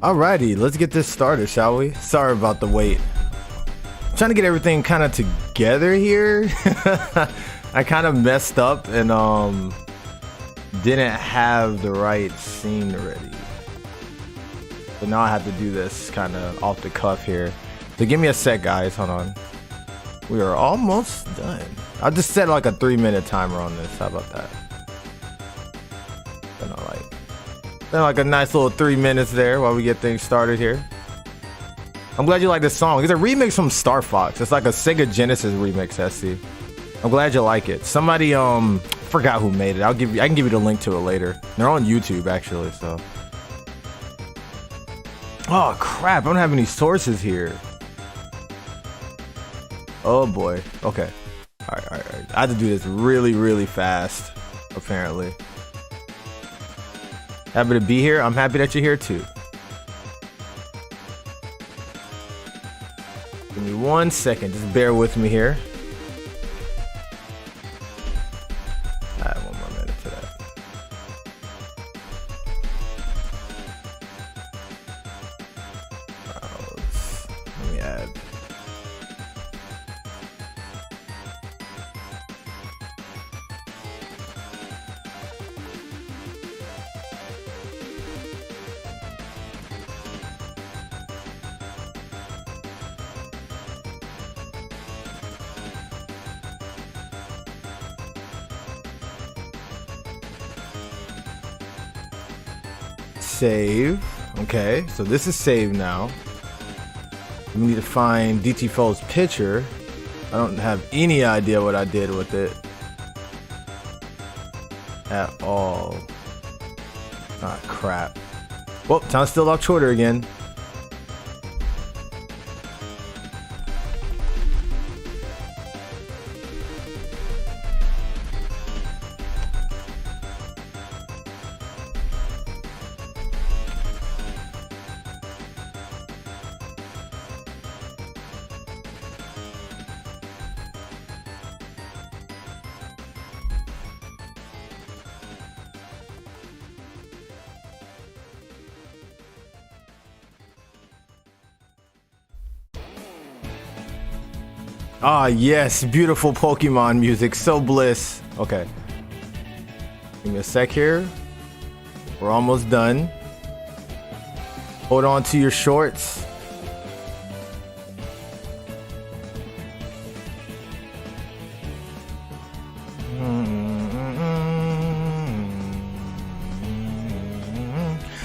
Alrighty, let's get this started, shall we? Sorry about the wait. I'm trying to get everything kind of together here. I kind of messed up and didn't have the right scene ready. So now I have to do this kind of off the cuff here. So give me a sec, guys. Hold on. We are almost done. I'll just set like a 3-minute timer on this. How about that? Like a nice little 3 minutes there while we get things started here. I'm glad you like this song. It's a remix from Star Fox. It's like a Sega Genesis remix, SC. I'm glad you like it. Somebody forgot who made it. I can give you the link to it later. They're on YouTube actually, so. Oh crap, I don't have any sources here. Oh boy. Okay. Alright. I have to do this really fast, apparently. Happy to be here. I'm happy that you're here too. Give me 1 second. Just bear with me here. I have 1 more minute to that. Let me add. Save. Okay, so this is saved now. We need to find DT Foe's picture. I don't have any idea what I did with it at all. Ah, crap. Well, time to steal off Twitter again. Ah, yes, beautiful Pokemon music, so bliss. Okay. Give me a sec here. We're almost done. Hold on to your shorts.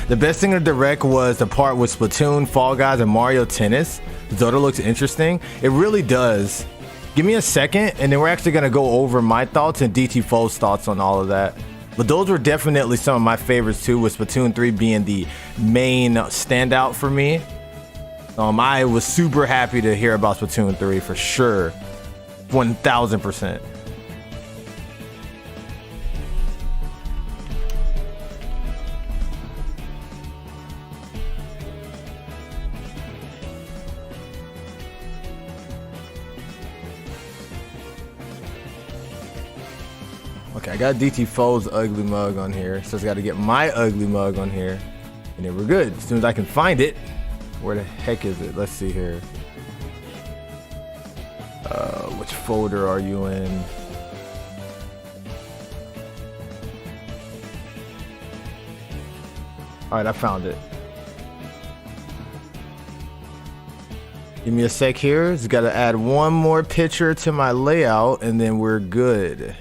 The best thing in the direct was the part with Splatoon, Fall Guys, and Mario Tennis. Zelda looks interesting. It really does. Give me a second, and then we're actually going to go over my thoughts and DT Foe's thoughts on all of that. But those were definitely some of my favorites too, with Splatoon 3 being the main standout for me. I was super happy to hear about Splatoon 3 for sure. 1000%. Okay, I got DT Foe's ugly mug on here, so I got to get my ugly mug on here, and then we're good. As soon as I can find it. Where the heck is it? Let's see here. Which folder are you in? All right, I found it. Give me a sec here. Just got to add one more picture to my layout, and then we're good.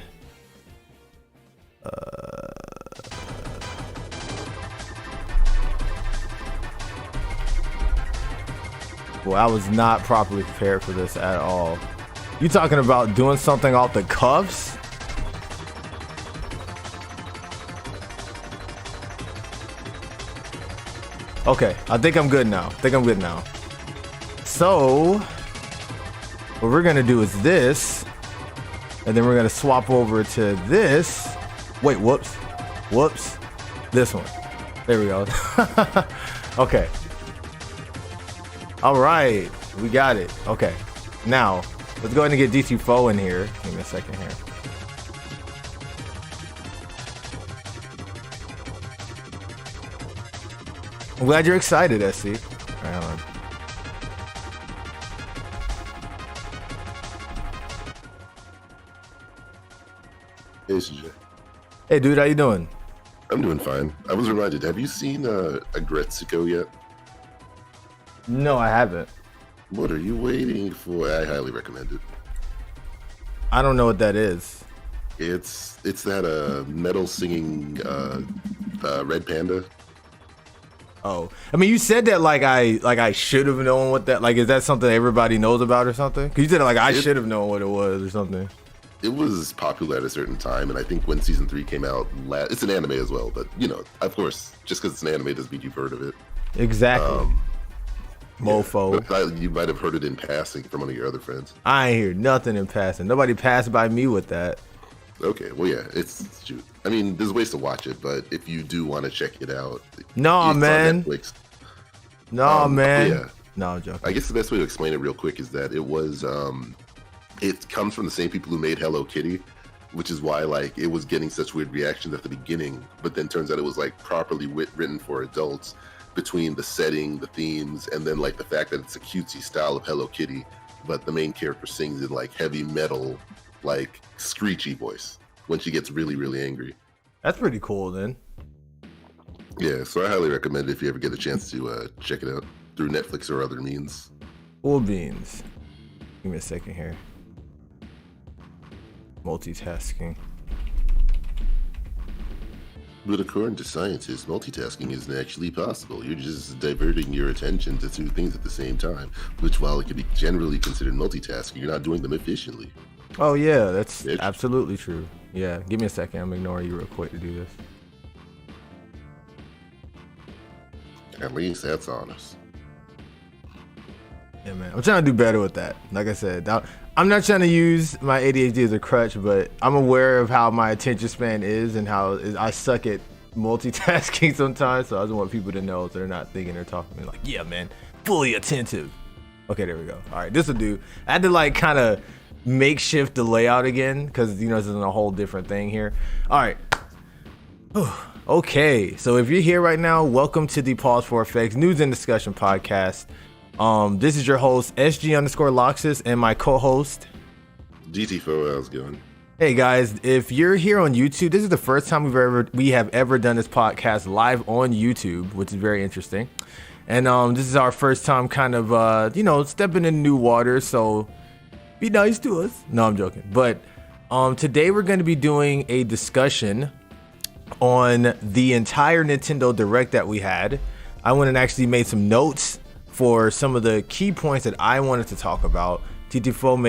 Well, I was not properly prepared for this at all. You talking about doing something off the cuffs? Okay, I think I'm good now. So, what we're gonna do is this, and then we're gonna swap over to this. Wait, whoops. This one. There we go. Okay. All right, we got it. Okay, now let's go ahead and get DT Foe in here. Give me a second here. I'm glad you're excited, SC. All right, hold on. Hey, CJ. Hey, dude, how you doing? I'm doing fine. I was reminded, have you seen Aggretsuko yet? No, I haven't. What are you waiting for? I highly recommend it. I don't know what that is. It's that metal singing red panda. Oh, I mean, you said that like I should have known what that, like, is that something everybody knows about or something? Because you said like I should have known what it was or something. It was popular at a certain time, and I think when season 3 came out, it's an anime as well, but you know, of course, just because it's an anime doesn't mean you've heard of it. Exactly. Mofo. Yeah, you might have heard it in passing from one of your other friends. I ain't hear nothing in passing. Nobody passed by me with that. Okay, well, yeah, shoot. I mean, there's ways to watch it, but if you do want to check it out, no, man. Netflix. No, man. Yeah. No, I'm joking. I guess the best way to explain it real quick is that it was, it comes from the same people who made Hello Kitty, which is why like it was getting such weird reactions at the beginning, but then turns out it was like properly written for adults between the setting, the themes, and then like the fact that it's a cutesy style of Hello Kitty, but the main character sings in like heavy metal, like screechy voice when she gets really, really angry. That's pretty cool then. Yeah, so I highly recommend it if you ever get a chance to check it out through Netflix or other means. Cool beans. Give me a second here. Multitasking. But according to scientists, multitasking isn't actually possible. You're just diverting your attention to 2 things at the same time, which, while it can be generally considered multitasking, you're not doing them efficiently. Oh yeah, that's absolutely true. Yeah, give me a second. I'm ignoring you real quick to do this. At least that's honest. Yeah, man. I'm trying to do better with that. Like I said, I'm not trying to use my ADHD as a crutch, but I'm aware of how my attention span is and how I suck at multitasking sometimes. So I just want people to know so they're not thinking they're talking to me like, yeah, man, fully attentive. Okay, there we go. All right, this will do. I had to like kind of makeshift the layout again because, you know, this is a whole different thing here. All right. Okay, so if you're here right now, welcome to the Pause for Effects News and Discussion Podcast. This is your host, SG_Loxus, and my co-host, DT4, how's it going? Hey guys, if you're here on YouTube, this is the first time we have ever done this podcast live on YouTube, which is very interesting. And this is our first time kind of, stepping in new waters, so be nice to us. No, I'm joking. But today we're going to be doing a discussion on the entire Nintendo Direct that we had. I went and actually made some notes for some of the key points that I wanted to talk about. DT4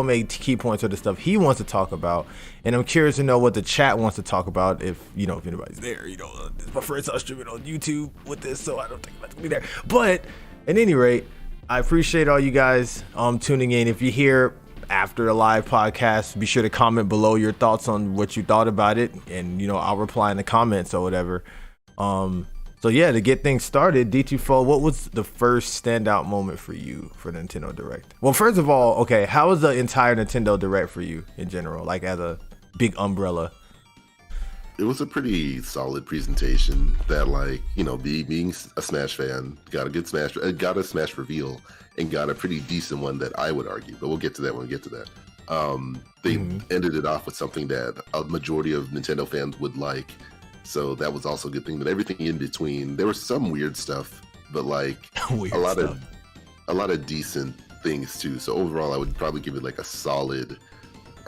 made key points of the stuff he wants to talk about, and I'm curious to know what the chat wants to talk about. If anybody's there, this is my first time streaming on YouTube with this, so I don't think I'm gonna be there. But at any rate, I appreciate all you guys tuning in. If you're here after a live podcast, be sure to comment below your thoughts on what you thought about it, and I'll reply in the comments or whatever. So yeah, to get things started, DT4, what was the first standout moment for you for Nintendo Direct? Well, first of all, okay, how was the entire Nintendo Direct for you in general, like as a big umbrella? It was a pretty solid presentation that, like, being a Smash fan, got a Smash reveal, and got a pretty decent one that I would argue, but we'll get to that when we get to that. They ended it off with something that a majority of Nintendo fans would like. So that was also a good thing. But everything in between, there was some weird stuff, but like a lot of decent things too. So overall, I would probably give it like a solid.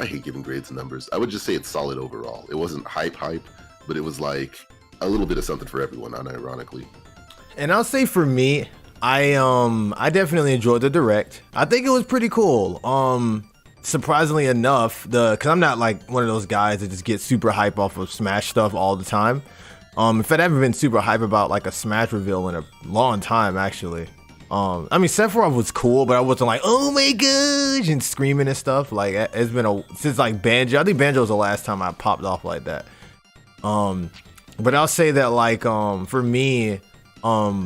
I hate giving grades and numbers. I would just say it's solid overall. It wasn't hype, but it was like a little bit of something for everyone, unironically. And I'll say for me, I definitely enjoyed the Direct. I think it was pretty cool. Surprisingly enough, because I'm not like one of those guys that just get super hype off of Smash stuff all the time. In fact, I haven't been super hype about like a Smash reveal in a long time, actually. I mean, Sephiroth was cool, but I wasn't like, oh my gosh, and screaming and stuff. Like, it's been since like Banjo. I think Banjo was the last time I popped off like that. But I'll say that like, for me, a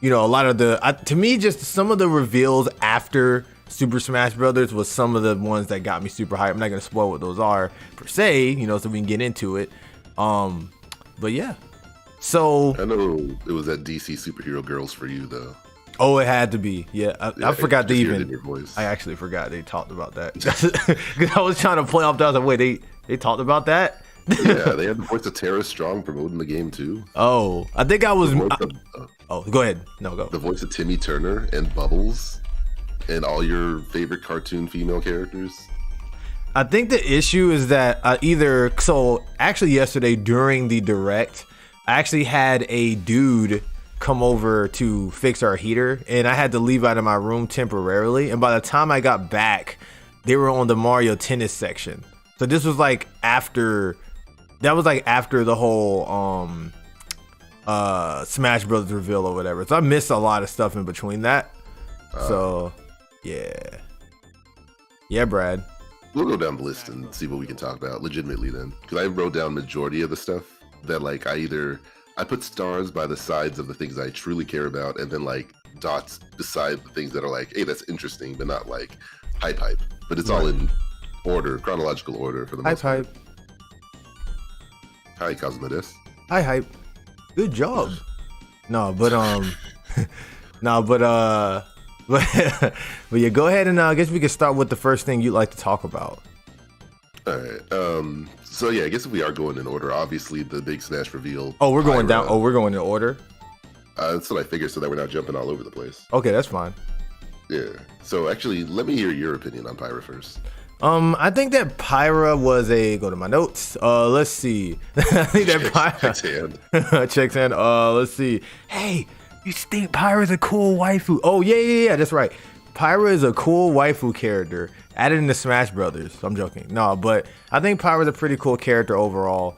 lot of to me, just some of the reveals after Super Smash Brothers was some of the ones that got me super hyped. I'm not gonna spoil what those are per se, so we can get into it. But yeah, So I know it was that DC superhero girls for you though. oh, it had to be. Yeah, I forgot to just hear it in even. your voice. I actually forgot they talked about that. 'Cause I was trying to play off that. I was like, wait, they talked about that? Yeah, they had the voice of Tara Strong promoting the game too. Oh, I think I was. Oh, go ahead. No, go. The voice of Timmy Turner and Bubbles, and all your favorite cartoon female characters. I think the issue is that actually yesterday during the direct, I actually had a dude come over to fix our heater, and I had to leave out of my room temporarily. And by the time I got back, they were on the Mario Tennis section. So this was like after. That was like after the whole Smash Brothers reveal or whatever. So I missed a lot of stuff in between that. So yeah, Brad. We'll go down the list and see what we can talk about legitimately then, because I wrote down majority of the stuff that like I put stars by the sides of the things I truly care about, and then like dots beside the things that are like, hey, that's interesting, but not like hype. But it's all in order, chronological order for the most part. Hype. Hi, Cosmodus. Hi, hype. Good job. No, but but yeah, go ahead and I guess we can start with the first thing you'd like to talk about. All right. So yeah, I guess if we are going in order, obviously the big Smash reveal. Oh, we're going down. Oh, we're going in order. That's what I figured, so that we're not jumping all over the place. Okay, that's fine. Yeah. So actually, let me hear your opinion on Pyra first. I think that Pyra was go to my notes. Let's see. I think that Pyra checks hand. Let's see. Hey, you think Pyra's a cool waifu? Oh yeah, that's right. Pyra is a cool waifu character added into Smash Brothers. I'm joking. No, but I think Pyra's a pretty cool character overall.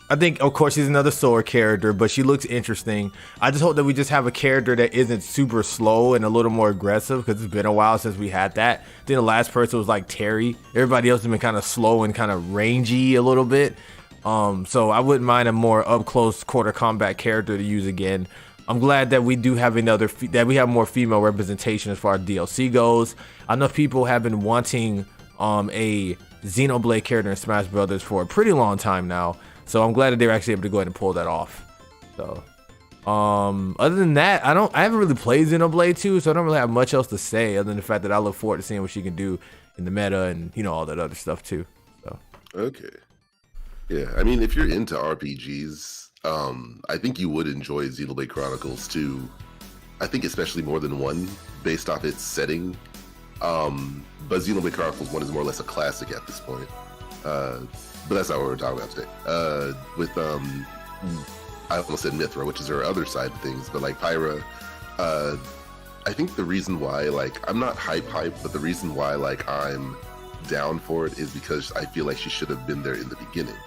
I think, of course, she's another sword character, but she looks interesting. I just hope that we just have a character that isn't super slow and a little more aggressive, because it's been a while since we had that. I think the last person was like Terry. Everybody else has been kind of slow and kind of rangy a little bit. So I wouldn't mind a more up-close quarter combat character to use again. I'm glad that we do have that we have more female representation as far as DLC goes. I know people have been wanting a Xenoblade character in Smash Brothers for a pretty long time now. So I'm glad that they were actually able to go ahead and pull that off. So, other than that, I haven't really played Xenoblade 2, so I don't really have much else to say other than the fact that I look forward to seeing what she can do in the meta and, all that other stuff too. So. Okay. Yeah, I mean, if you're into RPGs, I think you would enjoy Xenoblade Chronicles 2. I think especially more than 1, based off its setting. But Xenoblade Chronicles 1 is more or less a classic at this point. But that's not what we're talking about today. With I almost said Mithra, which is her other side of things, but like Pyra, I think the reason why, like, I'm not hype, but the reason why, like, I'm down for it is because I feel like she should have been there in the beginning.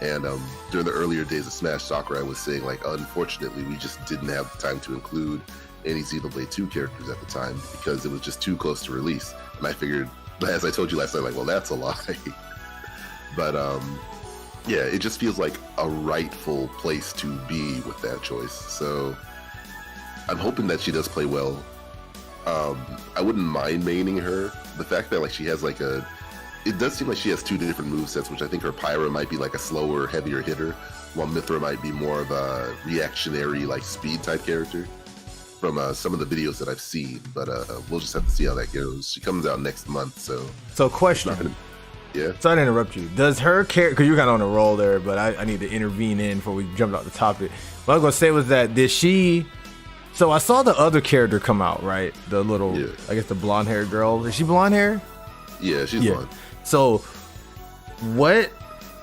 And during the earlier days of Smash Soccer, I was saying, like, unfortunately, we just didn't have the time to include any Xenoblade 2 characters at the time because it was just too close to release. And I figured, as I told you last night, like, well, that's a lie. But yeah, it just feels like a rightful place to be with that choice. So I'm hoping that she does play well. I wouldn't mind maining her. The fact that, like, she has like it does seem like she has 2 different movesets, which I think her Pyra might be like a slower, heavier hitter, while Mithra might be more of a reactionary, like, speed type character from some of the videos that I've seen. But we'll just have to see how that goes. She comes out next month, so Question. Yeah. Sorry to interrupt you. Does her character, because you're kind of on a roll there, but I need to intervene in before we jump out the topic. What I was going to say was that so I saw the other character come out, right? The little, I guess the blonde haired girl. Is she blonde hair? Yeah, she's blonde. So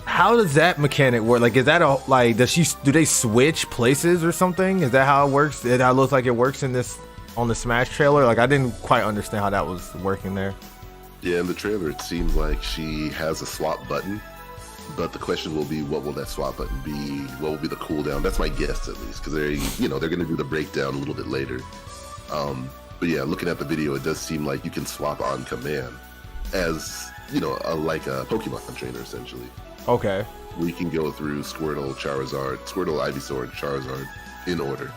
how does that mechanic work? Like, is that do they switch places or something? Is that how it works? It looks like it works on the Smash trailer. Like, I didn't quite understand how that was working there. Yeah, in the trailer, it seems like she has a swap button, but the question will be, what will that swap button be? What will be the cooldown? That's my guess, at least, because they're going to do the breakdown a little bit later. But yeah, looking at the video, it does seem like you can swap on command as, like a Pokemon trainer, essentially. Okay. We can go through Squirtle, Ivysaur, and Charizard in order.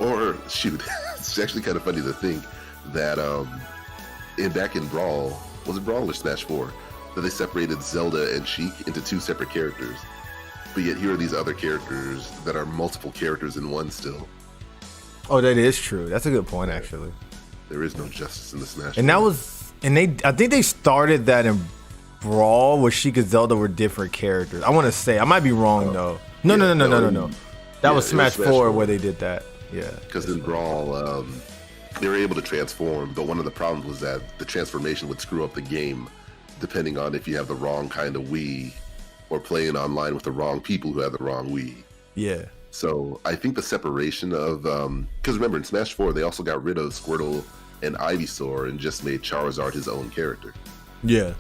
Or, shoot, it's actually kind of funny to think that, back in Brawl, was it Brawl or Smash 4, that they separated Zelda and Sheik into 2 separate characters. but yet here are these other characters that are multiple characters in one still. Oh, that is true. That's a good point, actually. There is no justice in the Smash. And that was, and I think they started that in Brawl, where Sheik and Zelda were different characters. I want to say, I might be wrong though. No. That was Smash 4 where they did that. Yeah. Because in Brawl, they were able to transform, but one of the problems was that the transformation would screw up the game, depending on if you have the wrong kind of Wii or playing online with the wrong people who have the wrong Wii. Yeah. So I think the separation of, because remember in Smash 4 they also got rid of Squirtle and Ivysaur and just made Charizard his own character. Yeah.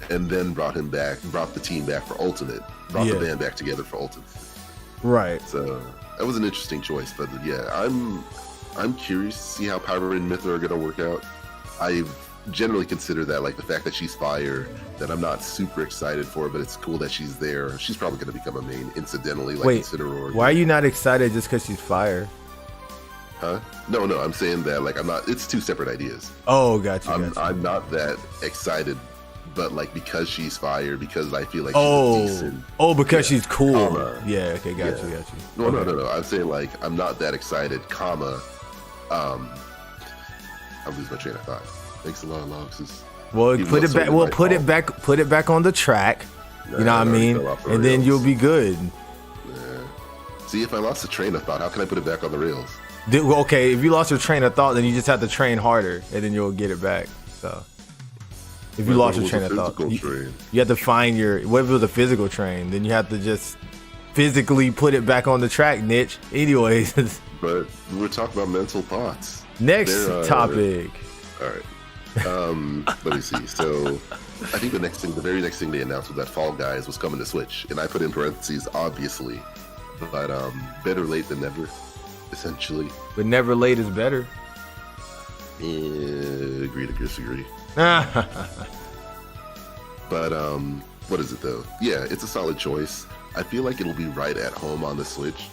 And then brought the team back for Ultimate, brought the band back together for Ultimate. Right. So that was an interesting choice, but yeah, I'm curious to see how Pyra and Mythra are gonna work out. I generally consider that, like, the fact that she's fire, that I'm not super excited for, but it's cool that she's there. She's probably gonna become a main incidentally, like Incineroar. Why are you not excited just because she's fire? Huh? No, I'm saying that, like, I'm not. It's two separate ideas. Oh, gotcha. I'm not that excited, but like because she's fire, because I feel like she's a decent. Oh, because she's cool. Yeah. Okay. Got you. No. I'm saying, like, I'm not that excited. I lose my train of thought. Thanks a lot, Loxus. Well, put it back. Well, put it back on the track. You know what I mean? And then you'll be good. Yeah. See, if I lost the train of thought, how can I put it back on the rails? Okay, if you lost your train of thought, then you just have to train harder, and then you'll get it back. So, if you lost your train of thought, you have to find what if it was a physical train? Then you have to just physically put it back on the track, niche. Anyways. But we're talking about mental thoughts. Next topic. All right. Let me see. So, I think the very next thing they announced was that Fall Guys was coming to Switch, and I put in parentheses, obviously, but better late than never. Essentially, but never late is better. Agree to disagree. But what is it though? Yeah, it's a solid choice. I feel like it'll be right at home on the Switch.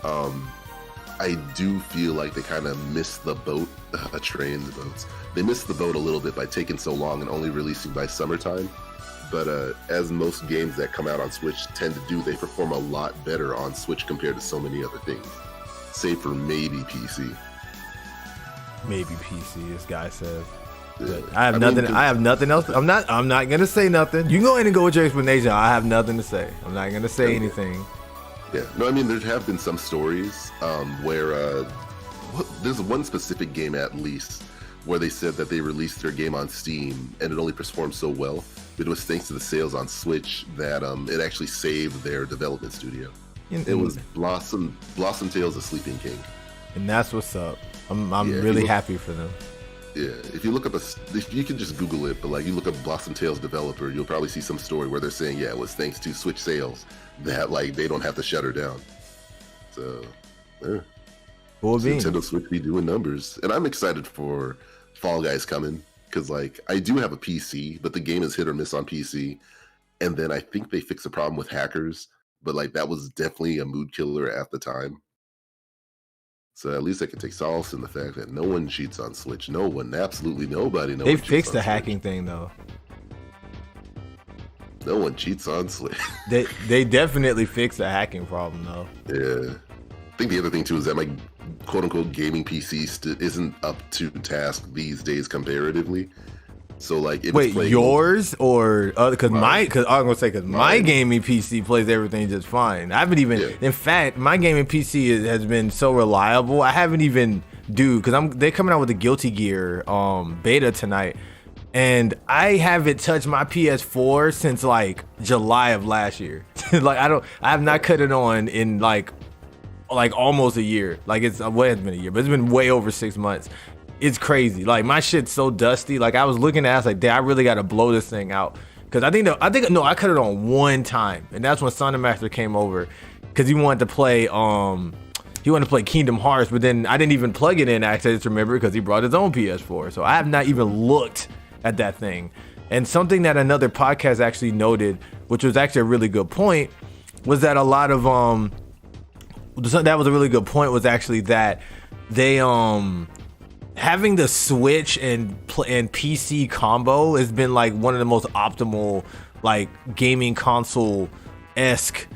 I do feel like they kind of missed the boat. They missed the boat a little bit by taking so long and only releasing by summertime. But as most games that come out on Switch tend to do, they perform a lot better on Switch compared to so many other things. Save for maybe PC. Maybe PC, this guy says. Yeah. I have nothing else. I'm not gonna say nothing. You can go ahead and go with your explanation. I have nothing to say. I'm not gonna say anything. Yeah. No, I mean, there have been some stories where there's one specific game at least where they said that they released their game on Steam and it only performed so well. It was thanks to the sales on Switch that it actually saved their development studio. It was Blossom Tales of Sleeping King, and that's what's up. I'm really happy for them. Yeah, if you look up if you can just Google it, but like you look up Blossom Tales developer, you'll probably see some story where they're saying, yeah, it was thanks to Switch sales that like they don't have to shut her down. So, yeah. Nintendo Switch be doing numbers, and I'm excited for Fall Guys coming because like I do have a PC, but the game is hit or miss on PC, and then I think they fixed the problem with hackers. But like that was definitely a mood killer at the time. So at least I can take solace in the fact that no one cheats on Switch. No one, absolutely nobody. They fixed the hacking thing though. No one cheats on Switch. They definitely fixed the hacking problem though. Yeah. I think the other thing too is that my quote unquote gaming PC isn't up to task these days comparatively. So like, wait, yours or other? Because my gaming PC plays everything just fine. I haven't even. Yeah. In fact, my gaming PC has been so reliable. I haven't even because they're coming out with the Guilty Gear beta tonight, and I haven't touched my PS4 since like July of last year. Like I have not cut it on in like almost a year. Like it's has been a year, but it's been way over 6 months. It's crazy. Like my shit's so dusty. Like I was looking at it, I was like, damn, I really got to blow this thing out. Cause I cut it on one time, and that's when Sonic Master came over, cause he wanted to play Kingdom Hearts, but then I didn't even plug it in. I just remember because he brought his own PS4, so I have not even looked at that thing. And something that another podcast actually noted, which was actually a really good point, was that a lot of that was a really good point was actually that they having the Switch and PC combo has been like one of the most optimal like gaming console-esque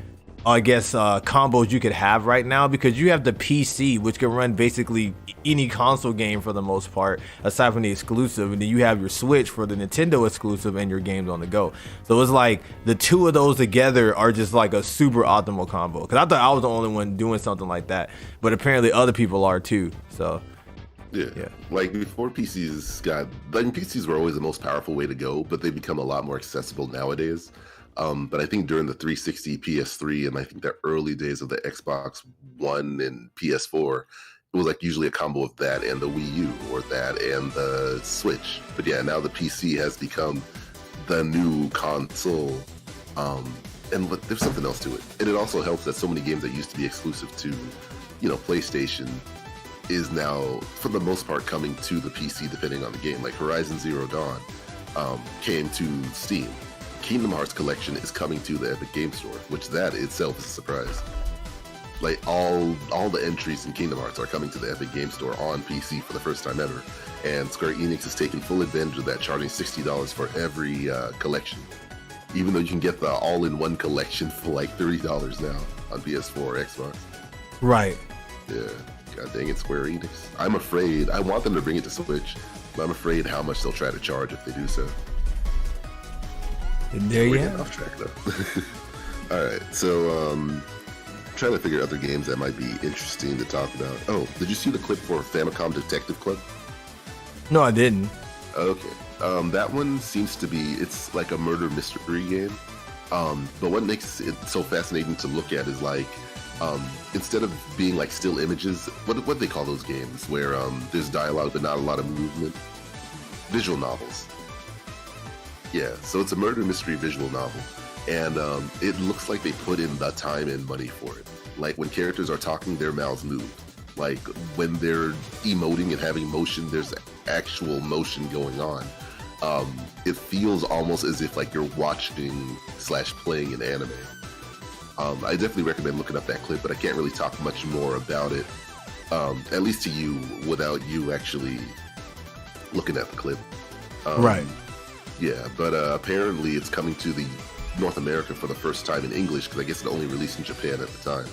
I guess combos you could have right now, because you have the PC, which can run basically any console game for the most part, aside from the exclusive, and then you have your Switch for the Nintendo exclusive and your games on the go. So it's like the two of those together are just like a super optimal combo. Because I thought I was the only one doing something like that, but apparently other people are too. So yeah. Like before PCs were always the most powerful way to go, but they've become a lot more accessible nowadays. But I think during the 360, PS3, and I think the early days of the Xbox One and PS4, it was like usually a combo of that and the Wii U, or that and the Switch. But yeah, now the PC has become the new console. And there's something else to it. And it also helps that so many games that used to be exclusive to, PlayStation is now, for the most part, coming to the PC depending on the game. Like Horizon Zero Dawn came to Steam. Kingdom Hearts Collection is coming to the Epic Game Store, which that itself is a surprise. Like all the entries in Kingdom Hearts are coming to the Epic Game Store on PC for the first time ever, and Square Enix is taking full advantage of that, charging $60 for every collection, even though you can get the all-in-one collection for like $30 now on PS4 or Xbox. Right. Yeah. God dang it, Square Enix. I'm afraid. I want them to bring it to Switch, but I'm afraid how much they'll try to charge if they do so. And there you go. Off track though. All right, so trying to figure out other games that might be interesting to talk about. Oh, did you see the clip for Famicom Detective Club? No, I didn't. Okay, that one seems to be, it's like a murder mystery game. But what makes it so fascinating to look at is like, instead of being like still images, what they call those games where there's dialogue but not a lot of movement? Visual novels. Yeah, so it's a murder mystery visual novel, and it looks like they put in the time and money for it. Like when characters are talking, their mouths move. Like when they're emoting and having motion, there's actual motion going on. It feels almost as if like you're watching / playing an anime. I definitely recommend looking up that clip, but I can't really talk much more about it, at least to you, without you actually looking at the clip. Right. Yeah, but apparently it's coming to the North America for the first time in English, because I guess it only released in Japan at the time.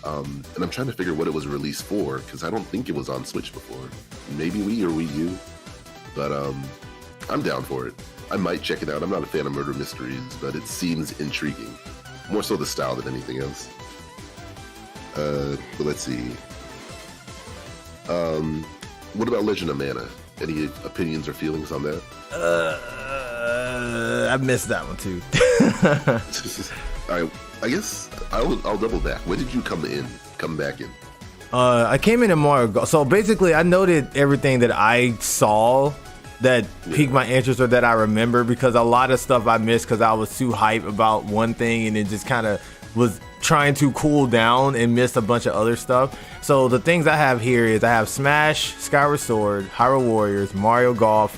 And I'm trying to figure what it was released for, because I don't think it was on Switch before. Maybe Wii or Wii U, but I'm down for it. I might check it out. I'm not a fan of murder mysteries, but it seems intriguing. More so the style than anything else. But let's see. What about Legend of Mana? Any opinions or feelings on that? I missed that one too. All right, I guess I'll double back. When did you come back in? I came in Mario. So basically, I noted everything that I saw that piqued my interest or that I remember, because a lot of stuff I missed because I was too hype about one thing and it just kind of was trying to cool down and missed a bunch of other stuff. So the things I have here is I have Smash, Skyward Sword, Hyrule Warriors, Mario Golf.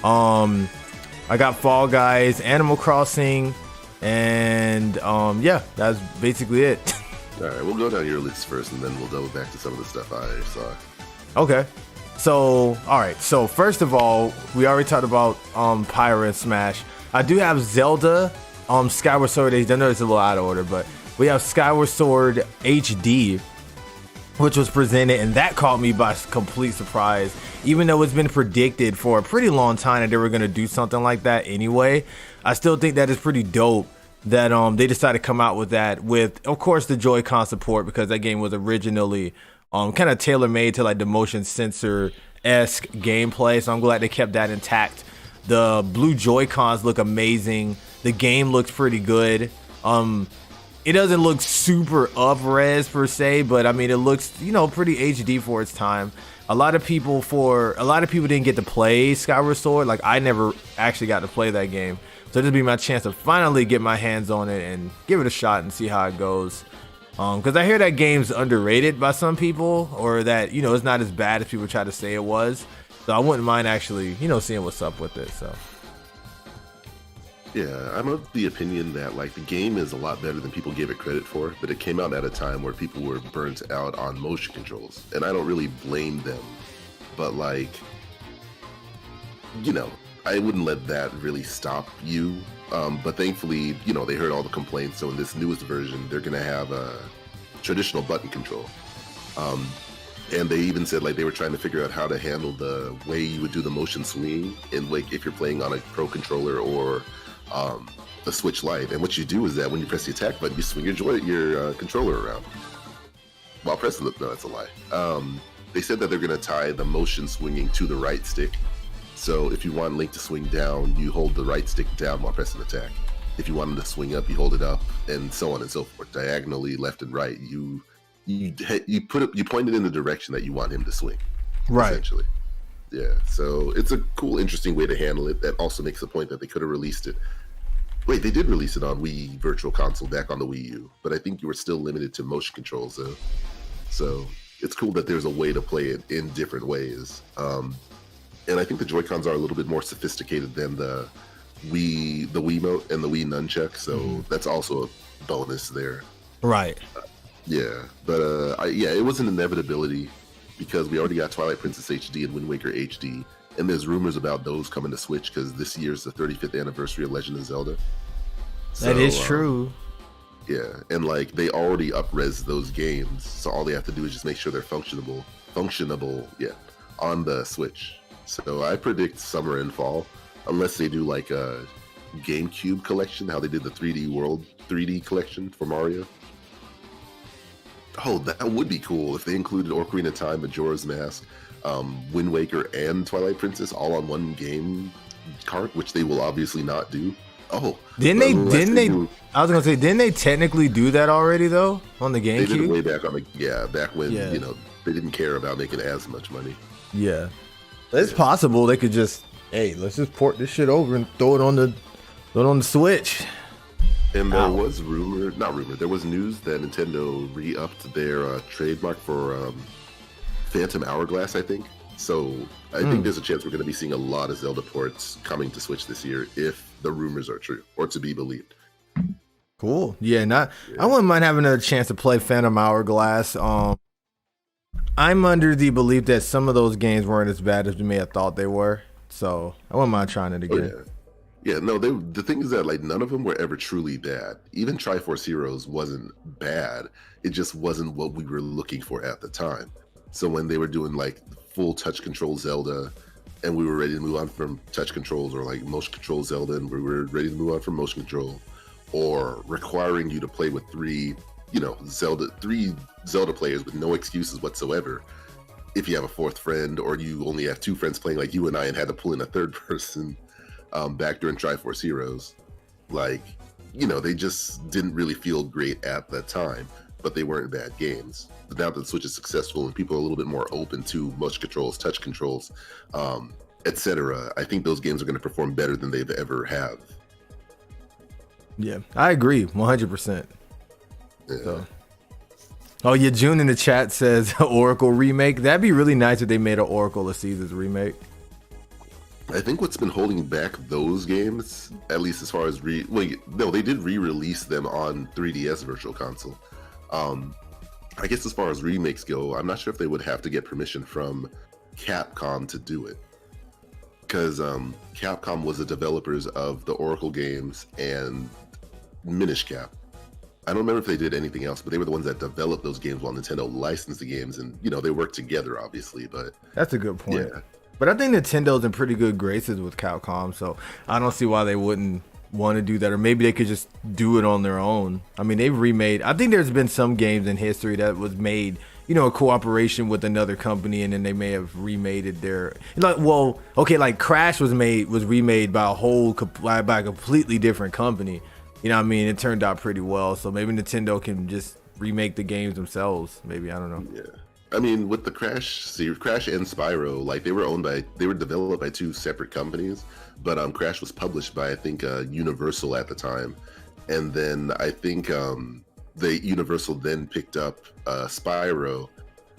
I got Fall Guys, Animal Crossing, and yeah, that's basically it. All right, we'll go down your list first, and then we'll double back to some of the stuff I saw. Okay. So, all right. So first of all, we already talked about Pyra and Smash. I do have Zelda, Skyward Sword HD. I know it's a little out of order, but we have Skyward Sword HD, which was presented, and that caught me by complete surprise. Even though it's been predicted for a pretty long time that they were going to do something like that anyway, I still think that is pretty dope that they decided to come out with that, with, of course, the Joy-Con support, because that game was originally kind of tailor-made to like the motion sensor-esque gameplay, so I'm glad they kept that intact. The blue Joy-Cons look amazing. The game looks pretty good. It doesn't look super up-res per se, but I mean, it looks, pretty HD for its time. A lot of people didn't get to play Skyward Sword. Like, I never actually got to play that game. So this will be my chance to finally get my hands on it and give it a shot and see how it goes. Because I hear that game's underrated by some people, or that, it's not as bad as people try to say it was. So I wouldn't mind actually, seeing what's up with it. So. Yeah, I'm of the opinion that like the game is a lot better than people gave it credit for, but it came out at a time where people were burnt out on motion controls, and I don't really blame them. But like, I wouldn't let that really stop you. But thankfully, you know, they heard all the complaints. So in this newest version, they're gonna have a traditional button control. And they even said like they were trying to figure out how to handle the way you would do the motion swing, and like if you're playing on a Pro controller or a Switch Lite. And what you do is that when you press the attack button, you swing your controller around while pressing the. No, that's a lie. They said that they're going to tie the motion swinging to the right stick. So if you want Link to swing down, you hold the right stick down while pressing attack. If you want him to swing up, you hold it up, and so on and so forth. Diagonally, left and right. You point it in the direction that you want him to swing. Right. Essentially. Yeah. So it's a cool, interesting way to handle it. That also makes the point that they could have released it. Wait, they did release it on Wii Virtual Console back on the Wii U, but I think you were still limited to motion controls though. So it's cool that there's a way to play it in different ways. And I think the Joy-Cons are a little bit more sophisticated than the Wiimote and the Wii Nunchuck, so that's also a bonus there. Right. Yeah, but it was an inevitability because we already got Twilight Princess HD and Wind Waker HD, and there's rumors about those coming to Switch because this year's the 35th anniversary of Legend of Zelda. That is true. Yeah, and like they already up-res those games, so all they have to do is just make sure they're functionable, on the Switch. So I predict summer and fall, unless they do like a GameCube collection, how they did the 3D World 3D collection for Mario. Oh, that would be cool if they included Ocarina of Time, Majora's Mask, Wind Waker, and Twilight Princess all on one game cart, which they will obviously not do. Oh, didn't they? I was gonna say, didn't they technically do that already though on the GameCube? They did it way back on back when you know they didn't care about making as much money. Yeah, it's possible they could just let's just port this shit over and throw it on the Switch. And there was there was news that Nintendo re-upped their trademark for Phantom Hourglass, I think. So I think there's a chance we're going to be seeing a lot of Zelda ports coming to Switch this year if the rumors are true or to be believed. Cool. Yeah, I wouldn't mind having a chance to play Phantom Hourglass. I'm under the belief that some of those games weren't as bad as we may have thought they were. So I wouldn't mind trying it again. Oh, yeah. Yeah, no, the thing is that like none of them were ever truly bad. Even Triforce Heroes wasn't bad. It just wasn't what we were looking for at the time. So when they were doing like full touch control Zelda and we were ready to move on from touch controls, or like motion control Zelda and we were ready to move on from motion control, or requiring you to play with three Zelda players with no excuses whatsoever. If you have a fourth friend or you only have two friends playing like you and I and had to pull in a third person, back during Triforce Heroes, like, they just didn't really feel great at the time, but they weren't bad games. But now that the Switch is successful and people are a little bit more open to motion controls, touch controls, etc., I think those games are going to perform better than they've ever have. Yeah, I agree 100%. Yeah. So. Oh yeah, June in the chat says Oracle remake. That'd be really nice if they made an Oracle of Seasons remake. I think what's been holding back those games, at least as far as they did re-release them on 3DS Virtual Console. I guess as far as remakes go, I'm not sure if they would have to get permission from Capcom to do it, because Capcom was the developers of the Oracle games and Minish Cap. I don't remember if they did anything else, but they were the ones that developed those games while Nintendo licensed the games, and they worked together, obviously. But that's a good point. Yeah. But I think Nintendo's in pretty good graces with Capcom, so I don't see why they wouldn't want to do that, or maybe they could just do it on their own. I mean, they've remade. I think there's been some games in history that was made, a cooperation with another company, and then they may have remade it there. Like Crash was remade by a completely different company. You know what I mean? It turned out pretty well, so maybe Nintendo can just remake the games themselves. Maybe, I don't know. Yeah. I mean, with the Crash series, Crash and Spyro, like they were developed by two separate companies, but Crash was published by I think Universal at the time, and then I think Universal then picked up Spyro,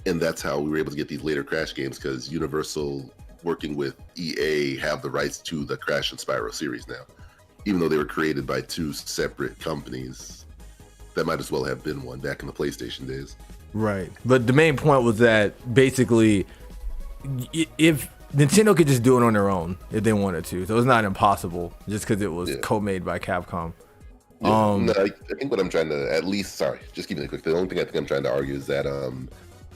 and that's how we were able to get these later Crash games, because Universal, working with EA, have the rights to the Crash and Spyro series now, even though they were created by two separate companies. That might as well have been one back in the PlayStation days. Right. But the main point was that basically if Nintendo could just do it on their own if they wanted to. So it's not impossible just because it was Yeah. co-made by Capcom. Yeah. No, I think what I'm trying to just keep it quick. The only thing I think I'm trying to argue is that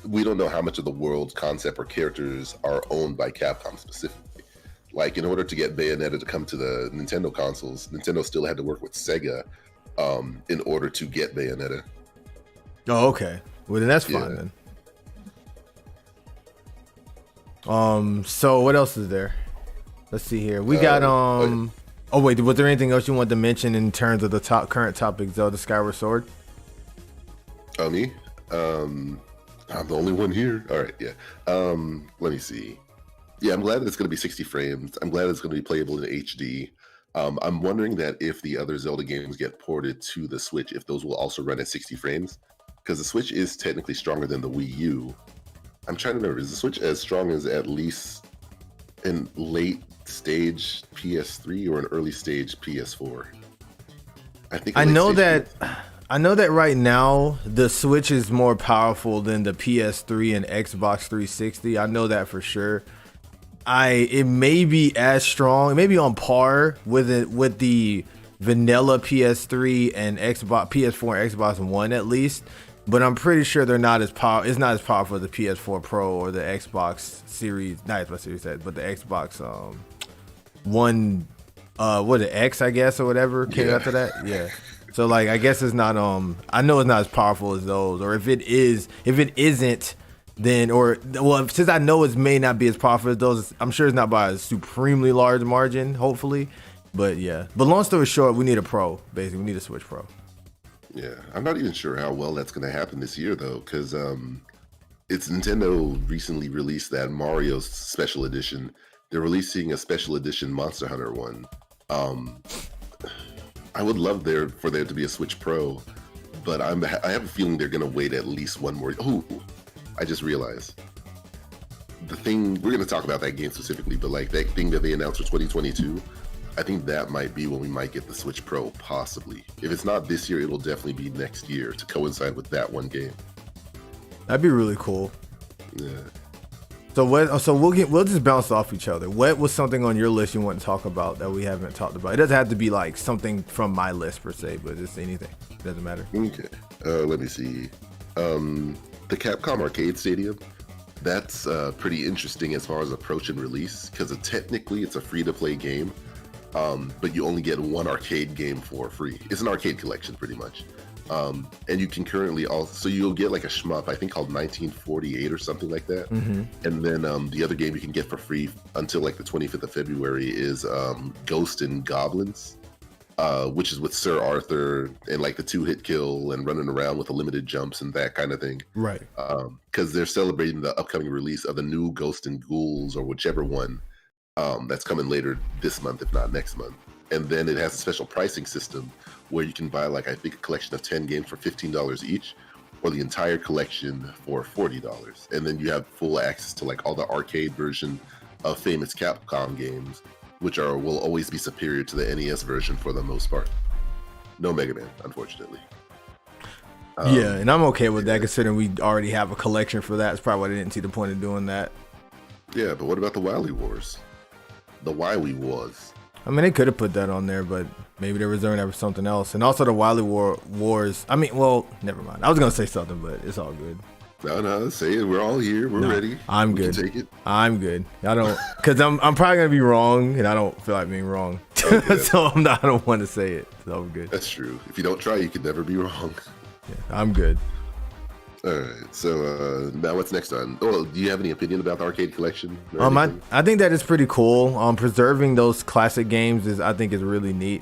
we don't know how much of the world's concept or characters are owned by Capcom specifically. Like, in order to get Bayonetta to come to the Nintendo consoles, Nintendo still had to work with Sega in order to get Bayonetta. Oh, okay. Well, then that's fine then. So what else is there? Let's see here. We got Oh wait, was there anything else you wanted to mention in terms of the current topic, Zelda Skyward Sword? Oh, me? I'm the only one here. All right, yeah. Let me see. Yeah, I'm glad that it's going to be 60 frames. I'm glad it's going to be playable in HD. I'm wondering that if the other Zelda games get ported to the Switch, if those will also run at 60 frames, because the Switch is technically stronger than the Wii U. I'm trying to remember, is the Switch as strong as at least in late stage PS3 or an early stage PS4? I know that right now the Switch is more powerful than the PS3 and Xbox 360. I know that for sure. It may be as strong, it may be on par with the vanilla PS3 and PS4 and Xbox One at least. But I'm pretty sure they're not as it's not as powerful as the PS4 Pro or the Xbox Series, not Xbox Series X, but the Xbox One, what the X, I guess, or whatever came after that. Yeah. So like, I guess it's not. I know it's not as powerful as those, or if it isn't, then since I know it may not be as powerful as those, I'm sure it's not by a supremely large margin. Hopefully, but yeah. But long story short, we need a Pro. Basically, we need a Switch Pro. Yeah, I'm not even sure how well that's going to happen this year, though, because it's Nintendo recently released that Mario Special Edition. They're releasing a Special Edition Monster Hunter one. I would love for there to be a Switch Pro, but I have a feeling they're going to wait at least one more. Oh, I just realized. The thing, we're going to talk about that game specifically, but like that thing that they announced for 2022, I think that might be when we might get the Switch Pro, possibly. If it's not this year, it'll definitely be next year to coincide with that one game. That'd be really cool. Yeah. So we'll just bounce off each other. What was something on your list you want to talk about that we haven't talked about? It doesn't have to be like something from my list per se, but just anything. It doesn't matter. Okay. Let me see. The Capcom Arcade Stadium. That's pretty interesting as far as approach and release, because technically it's a free-to-play game. But you only get one arcade game for free. It's an arcade collection, pretty much. And you can currently so you'll get like a shmup, I think called 1948 or something like that. Mm-hmm. And then the other game you can get for free until like the 25th of February is Ghost and Goblins, which is with Sir Arthur and like the 2-hit kill and running around with the limited jumps and that kind of thing. Right. Because they're celebrating the upcoming release of the new Ghost and Ghouls, or whichever one. That's coming later this month, if not next month. And then it has a special pricing system where you can buy, like, I think a collection of 10 games for $15 each, or the entire collection for $40. And then you have full access to like all the arcade version of famous Capcom games, which will always be superior to the NES version for the most part. No Mega Man, unfortunately. Yeah, and I'm okay with that, considering we already have a collection for that. It's probably why I didn't see the point of doing that. Yeah, but what about the Wily Wars? The Wily Wars. I mean, they could have put that on there, but maybe they're reserving that for something else. And also the Wily Wars. I mean, well, never mind. I was going to say something, but it's all good. No, say it. We're all here. We're ready. I'm good. Take it. I'm good. I don't, because I'm probably going to be wrong, and I don't feel like being wrong. Okay, so I don't want to say it. So I'm good. That's true. If you don't try, you can never be wrong. Yeah, I'm good. All right. So now what's next on? Oh, do you have any opinion about the arcade collection? I think that is pretty cool. Preserving those classic games I think is really neat.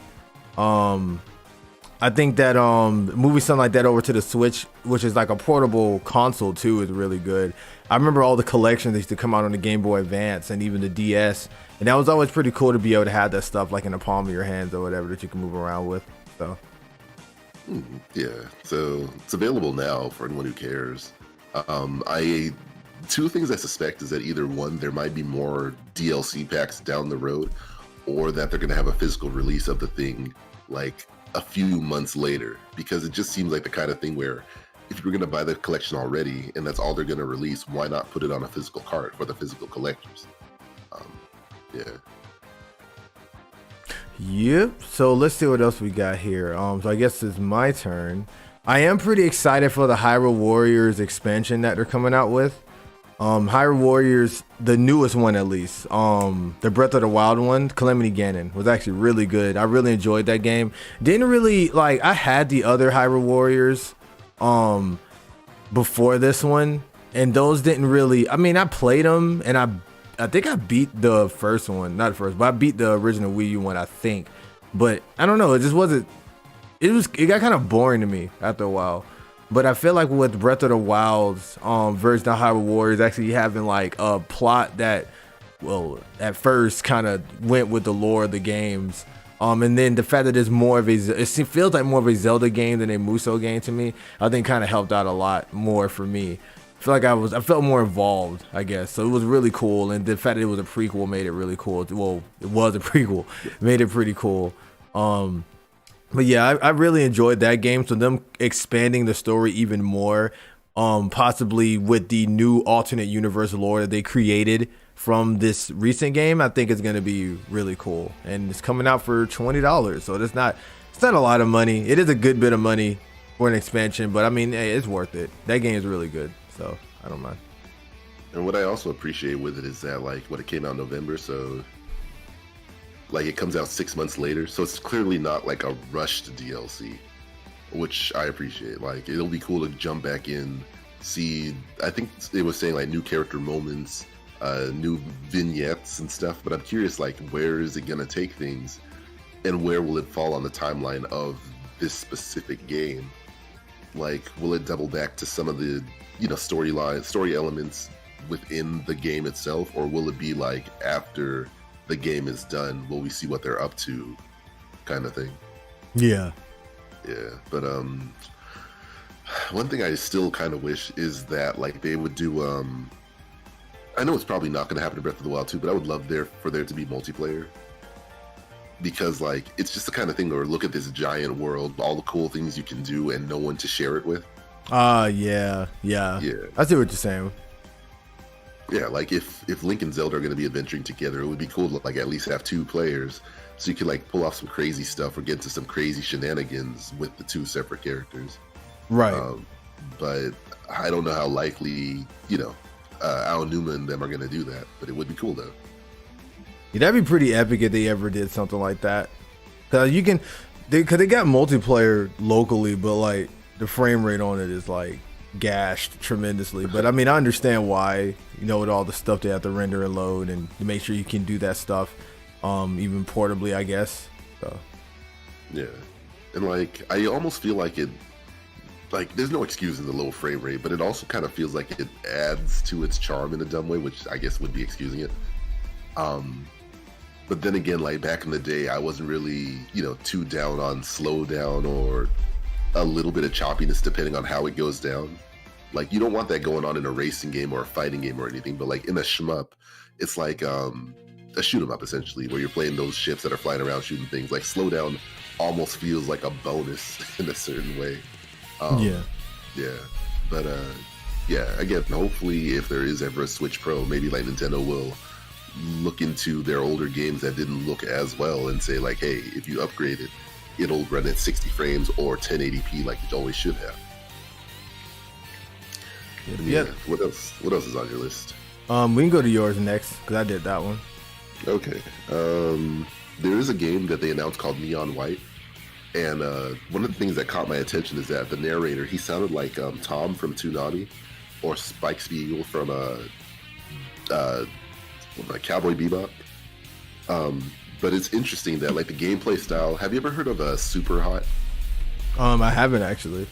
I think that moving something like that over to the Switch, which is like a portable console too, is really good. I remember all the collections that used to come out on the Game Boy Advance and even the DS, and that was always pretty cool to be able to have that stuff like in the palm of your hands or whatever that you can move around with. So. Yeah, so it's available now for anyone who cares. Two things I suspect is that either one, there might be more DLC packs down the road, or that they're going to have a physical release of the thing like a few months later, because it just seems like the kind of thing where if you're going to buy the collection already and that's all they're going to release, why not put it on a physical cart for the physical collectors? Yeah. Yep. So let's see what else we got here. So I guess it's my turn. I am pretty excited for the Hyrule Warriors expansion that they're coming out with. Hyrule Warriors, the newest one at least. The Breath of the Wild one, Calamity Ganon, was actually really good. I really enjoyed that game. Didn't really like. I had the other Hyrule Warriors, before this one, and those didn't really. I mean, I played them, and I think I beat the first one, not the first, but I beat the original Wii U one, I think. But I don't know, it just wasn't. It got kind of boring to me after a while. But I feel like with Breath of the Wild's version of Hyrule Warriors actually having like a plot that, well, at first kind of went with the lore of the games. And then the fact that it's more of it feels like more of a Zelda game than a Musou game to me, I think kind of helped out a lot more for me. I feel like I felt more involved, I guess. So it was really cool. And the fact that it was a prequel made it really cool. Well, it was a prequel, made it pretty cool. But yeah, I really enjoyed that game. So them expanding the story even more, possibly with the new alternate universe lore that they created from this recent game, I think it's gonna be really cool. And it's coming out for $20, so it's not a lot of money. It is a good bit of money for an expansion, but I mean, hey, it's worth it. That game is really good, so I don't mind. And what I also appreciate with it is that like when it came out in November, so like it comes out 6 months later, so it's clearly not like a rushed DLC, which I appreciate. Like it'll be cool to jump back in, see. I think it was saying like new character moments, new vignettes and stuff. But I'm curious, like where is it gonna take things, and where will it fall on the timeline of this specific game? Like, will it double back to some of the story elements within the game itself, or will it be like after the game is done, will we see what they're up to, kind of thing? Yeah. But one thing I still kind of wish is that like they would do. I know it's probably not going to happen in Breath of the Wild 2, but I would love for there to be multiplayer, because like it's just the kind of thing where look at this giant world, all the cool things you can do, and no one to share it with. Yeah. I see what you're saying. Yeah, like if Link and Zelda are going to be adventuring together, it would be cool to like at least have 2 players, so you could like pull off some crazy stuff or get into some crazy shenanigans with the 2 separate characters. Right. But I don't know how likely Al Numa and them are going to do that, but it would be cool though. Yeah, that'd be pretty epic if they ever did something like that. Cause they got multiplayer locally, but like the frame rate on it is like gashed tremendously. But I mean, I understand why, with all the stuff they have to render and load and to make sure you can do that stuff, even portably, I guess. So. Yeah. And like, I almost feel like it, like there's no excuse in the low frame rate, but it also kind of feels like it adds to its charm in a dumb way, which I guess would be excusing it. But then again, like back in the day, I wasn't really, too down on slow down or a little bit of choppiness depending on how it goes down. Like you don't want that going on in a racing game or a fighting game or anything, but like in a shmup, it's like a shoot 'em up essentially, where you're playing those ships that are flying around shooting things. Like slow down almost feels like a bonus in a certain way. Yeah. But again, hopefully if there is ever a Switch Pro, maybe like Nintendo will look into their older games that didn't look as well and say like, hey, if you upgrade it, it'll run at 60 frames or 1080p like it always should have. Yeah. What else is on your list? We can go to yours next because I did that one. Okay. There is a game that they announced called Neon White, and one of the things that caught my attention is that the narrator, he sounded like Tom from Toonami or Spike Spiegel from Cowboy Bebop. But it's interesting that like the gameplay style. Have you ever heard of Super Hot? I haven't actually.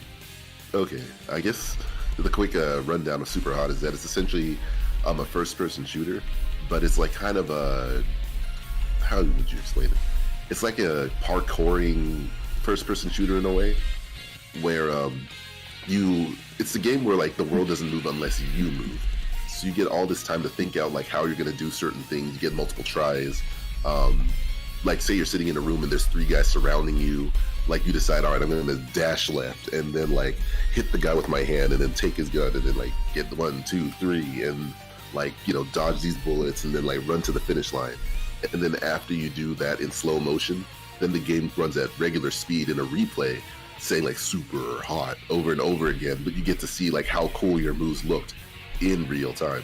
Okay, I guess the quick rundown of Super Hot is that it's essentially a first-person shooter, but it's like kind of a, how would you explain it? It's like a parkouring first-person shooter in a way, where it's a game where like the world doesn't move unless you move. So you get all this time to think out like how you're gonna do certain things. You get multiple tries. Like say you're sitting in a room and there's 3 guys surrounding you. Like you decide, all right, I'm gonna dash left and then like hit the guy with my hand and then take his gun and then like get 1, 2, 3 and like dodge these bullets and then like run to the finish line. and then after you do that in slow motion, then the game runs at regular speed in a replay, saying like super hot over and over again, but you get to see like how cool your moves looked in real time.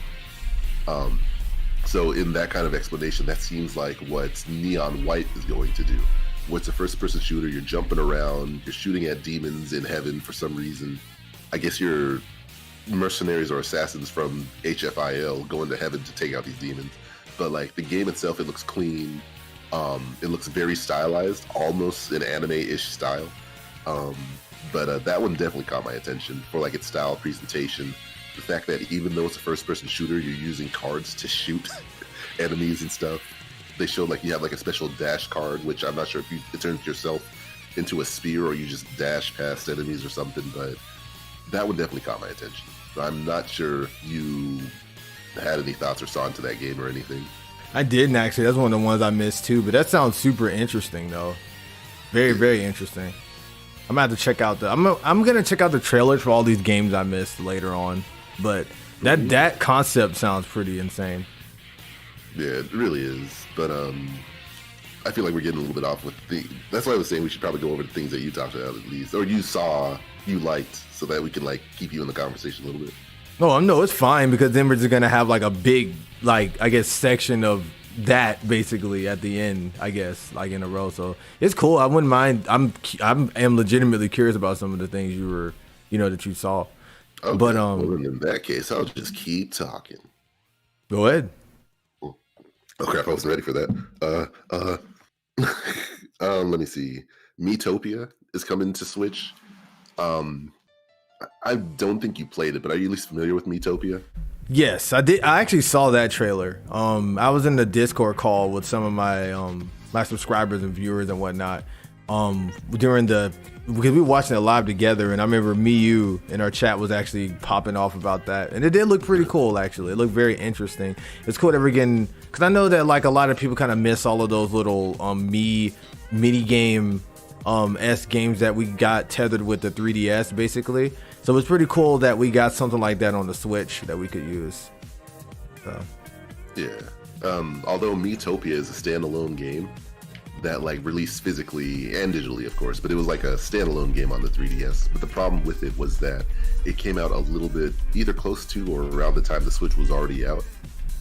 So in that kind of explanation, that seems like what Neon White is going to do. What's a first-person shooter, you're jumping around, you're shooting at demons in heaven for some reason. I guess you're mercenaries or assassins from HFIL going to heaven to take out these demons. But like the game itself, it looks clean. It looks very stylized, almost an anime-ish style. But that one definitely caught my attention for like its style, presentation. The fact that even though it's a first-person shooter, you're using cards to shoot enemies and stuff. They showed like you have like a special dash card, which I'm not sure if it turns yourself into a spear or you just dash past enemies or something, but that one definitely caught my attention. I'm not sure if you had any thoughts or saw into that game or anything. I didn't actually. That's one of the ones I missed too, but that sounds super interesting though. Very, very interesting. I'm gonna have to check out I'm gonna check out the trailers for all these games I missed later on. But that concept sounds pretty insane. Yeah, it really is. But I feel like we're getting a little bit off with that's why I was saying we should probably go over the things that you talked about at least, or you saw, you liked, so that we can like keep you in the conversation a little bit. No, it's fine because then we're just gonna have like a big, like I guess, section of that basically at the end, I guess, like in a row. So it's cool. I wouldn't mind. I am legitimately curious about some of the things you were, that you saw. Okay. But well, in that case, I'll just keep talking. Go ahead. Oh crap! I wasn't ready for that. Let me see. Miitopia is coming to Switch. I don't think you played it, but are you at least familiar with Miitopia? Yes, I did. I actually saw that trailer. I was in the Discord call with some of my my subscribers and viewers and whatnot. Because we were watching it live together, and I remember you in our chat was actually popping off about that, and it did look pretty cool. Actually, it looked very interesting. It's cool that we're getting, because I know that like a lot of people kind of miss all of those little mini game games that we got tethered with the 3DS basically. So it's pretty cool that we got something like that on the Switch that we could use. So. Yeah. Although Miitopia is a standalone game that like released physically and digitally, of course, but it was like a standalone game on the 3DS. But the problem with it was that it came out a little bit either close to or around the time the Switch was already out.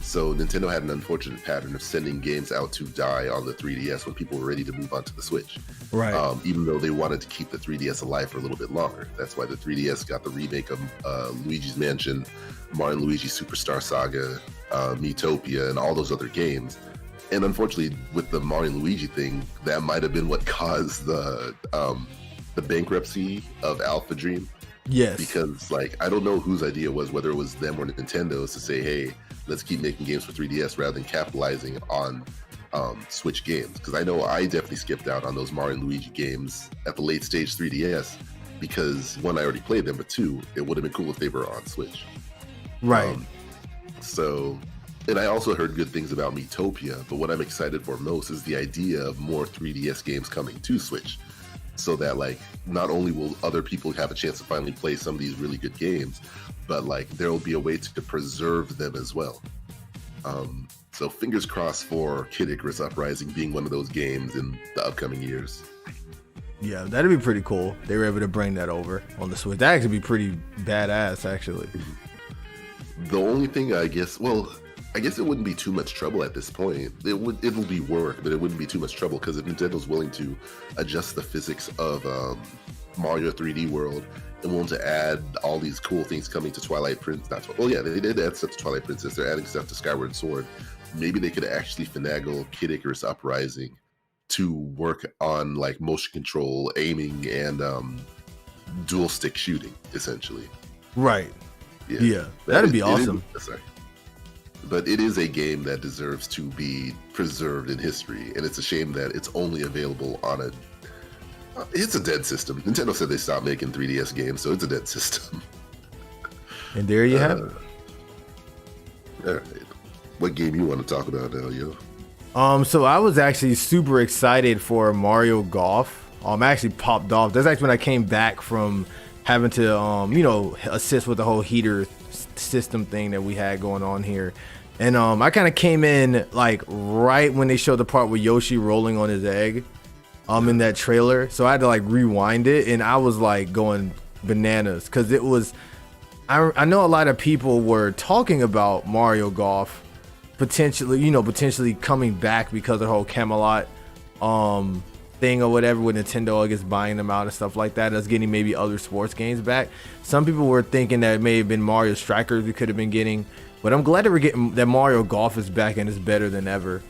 So Nintendo had an unfortunate pattern of sending games out to die on the 3DS when people were ready to move on to the Switch. Right. Even though they wanted to keep the 3DS alive for a little bit longer. That's why the 3DS got the remake of Luigi's Mansion, Mario & Luigi Superstar Saga, Miitopia, and all those other games. And unfortunately, with the Mario & Luigi thing, that might have been what caused the bankruptcy of Alpha Dream. Yes. Because like I don't know whose idea it was, whether it was them or Nintendo's, to say, hey, let's keep making games for 3DS rather than capitalizing on Switch games. Because I know I definitely skipped out on those Mario & Luigi games at the late stage 3DS because one, I already played them, but two, it would have been cool if they were on Switch. Right. And I also heard good things about Miitopia, but what I'm excited for most is the idea of more 3DS games coming to Switch. So that like not only will other people have a chance to finally play some of these really good games, but like there will be a way to preserve them as well. So fingers crossed for Kid Icarus Uprising being one of those games in the upcoming years. Yeah, that'd be pretty cool. They were able to bring that over on the Switch. That actually be pretty badass, actually. The only thing I guess it wouldn't be too much trouble at this point. It'll be work, but it wouldn't be too much trouble because if Nintendo's willing to adjust the physics of Mario 3D World and willing to add all these cool things coming to Twilight Princess. They did add stuff to Twilight Princess. They're adding stuff to Skyward Sword. Maybe they could actually finagle Kid Icarus Uprising to work on like motion control, aiming, and dual stick shooting, essentially. Right. Yeah. That'd be awesome. But it is a game that deserves to be preserved in history, and it's a shame that it's only available on it's a dead system. Nintendo said they stopped making 3DS games, so it's a dead system. And there you have it. All right. What game you want to talk about now, yo? So I was actually super excited for Mario Golf. I actually popped off. That's actually when I came back from having to, assist with the whole heater system thing that we had going on here. And I kind of came in like right when they showed the part with Yoshi rolling on his egg in that trailer. So I had to like rewind it, and I was like going bananas because it was I know a lot of people were talking about Mario Golf potentially coming back because of the whole Camelot thing or whatever with Nintendo, I guess, buying them out and stuff like that, us getting maybe other sports games back. Some people were thinking that it may have been Mario Strikers we could have been getting, but I'm glad that we're getting that Mario Golf is back and is better than ever.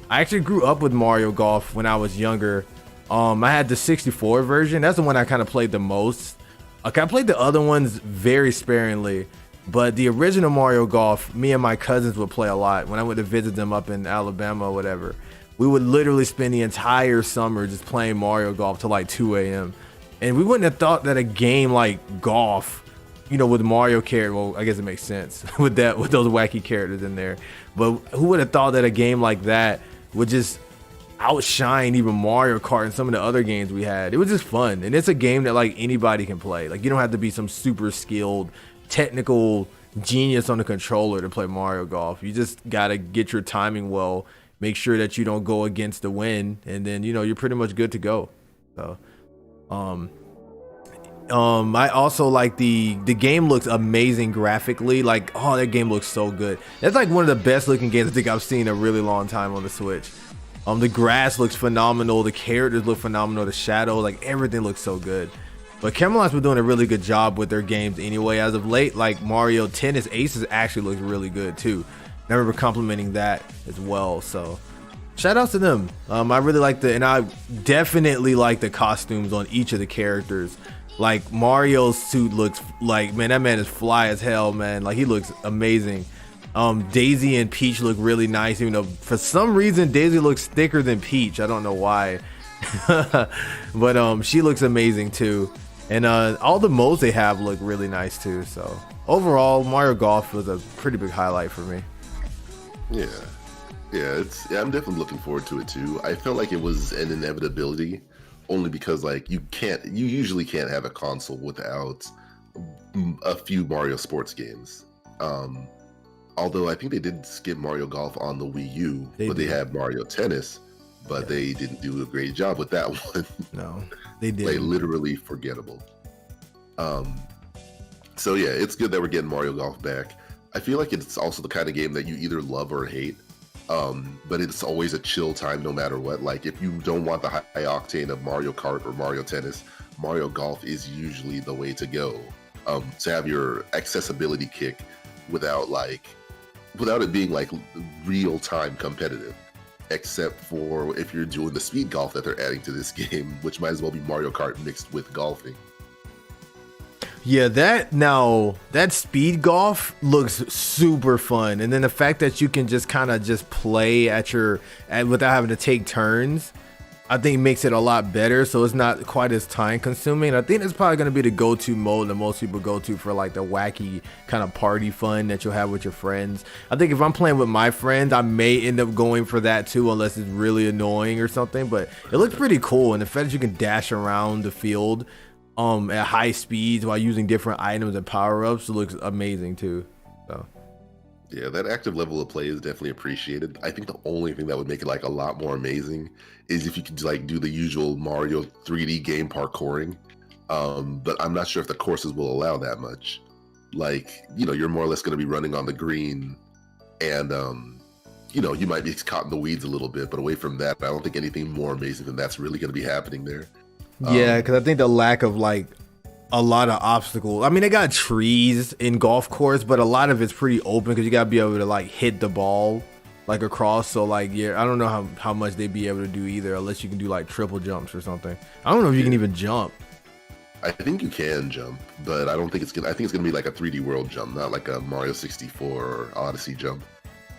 I actually grew up with Mario Golf when I was younger. I had the 64 version. That's the one I kind of played the most. I played the other ones very sparingly, but the original Mario Golf, me and my cousins would play a lot. When I went to visit them up in Alabama or whatever, we would literally spend the entire summer just playing Mario Golf till like 2 a.m. And we wouldn't have thought that a game like golf, with Mario character, well, I guess it makes sense with those wacky characters in there. But who would have thought that a game like that would just outshine even Mario Kart and some of the other games we had? It was just fun, and it's a game that like anybody can play. Like, you don't have to be some super skilled technical genius on the controller to play Mario Golf. You just gotta get your timing well, make sure that you don't go against the wind, and then you're pretty much good to go. So I also like the game looks amazing graphically. Like, oh, that game looks so good. That's like one of the best looking games I think I've seen in a really long time on the Switch. The grass looks phenomenal, the characters look phenomenal, the shadow, like everything looks so good. But Camelot's been doing a really good job with their games anyway as of late. Like Mario Tennis Aces actually looks really good too. I remember complimenting that as well. So shout outs to them. I really like and I definitely like the costumes on each of the characters. Like Mario's suit looks like, man, that man is fly as hell, man. Like, he looks amazing. Daisy and Peach look really nice, even though for some reason Daisy looks thicker than Peach. I don't know why. But she looks amazing too. And all the modes they have look really nice too. So overall, Mario Golf was a pretty big highlight for me. Yeah, I'm definitely looking forward to it too. I felt like it was an inevitability, only because like you usually can't have a console without a few Mario sports games. Although I think they did skip Mario Golf on the Wii U, they had Mario Tennis, but they didn't do a great job with that one. No, they did. Like, literally forgettable. So yeah, it's good that we're getting Mario Golf back. I feel like it's also the kind of game that you either love or hate, but it's always a chill time no matter what. Like, if you don't want the high octane of Mario Kart or Mario Tennis, Mario Golf is usually the way to go, to have your accessibility kick without it being like real time competitive, except for if you're doing the speed golf that they're adding to this game, which might as well be Mario Kart mixed with golfing. Yeah, that speed golf looks super fun, and then the fact that you can just kind of just play without having to take turns, I think makes it a lot better. So it's not quite as time consuming. I think it's probably going to be the go-to mode that most people go to for like the wacky kind of party fun that you'll have with your friends. I think if I'm playing with my friends, I may end up going for that too, unless it's really annoying or something. But it looks pretty cool, and the fact that you can dash around the field at high speeds while using different items and power-ups looks amazing too. So yeah, that active level of play is definitely appreciated. I think the only thing that would make it like a lot more amazing is if you could like do the usual Mario 3D game parkouring. But I'm not sure if the courses will allow that much. Like, you're more or less going to be running on the green, and you might be caught in the weeds a little bit, but away from that, I don't think anything more amazing than that's really going to be happening there. Yeah, because I think the lack of like a lot of obstacles. I mean, they got trees in golf course, but a lot of it's pretty open because you gotta be able to like hit the ball like across. So like, yeah, I don't know how much they'd be able to do either, unless you can do like triple jumps or something. I don't know if you can even jump. I think you can jump, but I think it's gonna be like a 3D World jump, not like a Mario 64 or Odyssey jump,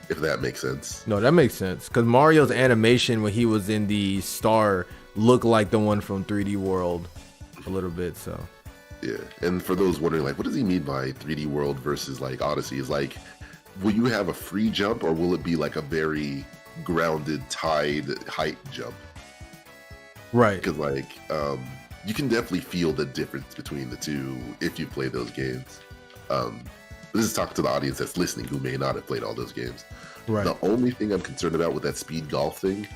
if that makes sense. No, that makes sense, because Mario's animation when he was in the star looked like the one from 3D World a little bit. So yeah, and for those wondering, like, what does he mean by 3D World versus like Odyssey? Is like, will you have a free jump, or will it be like a very grounded, tied height jump? Right. Because like, you can definitely feel the difference between the two if you play those games. But this is talking to the audience that's listening who may not have played all those games. Right. The only thing I'm concerned about with that speed golf thing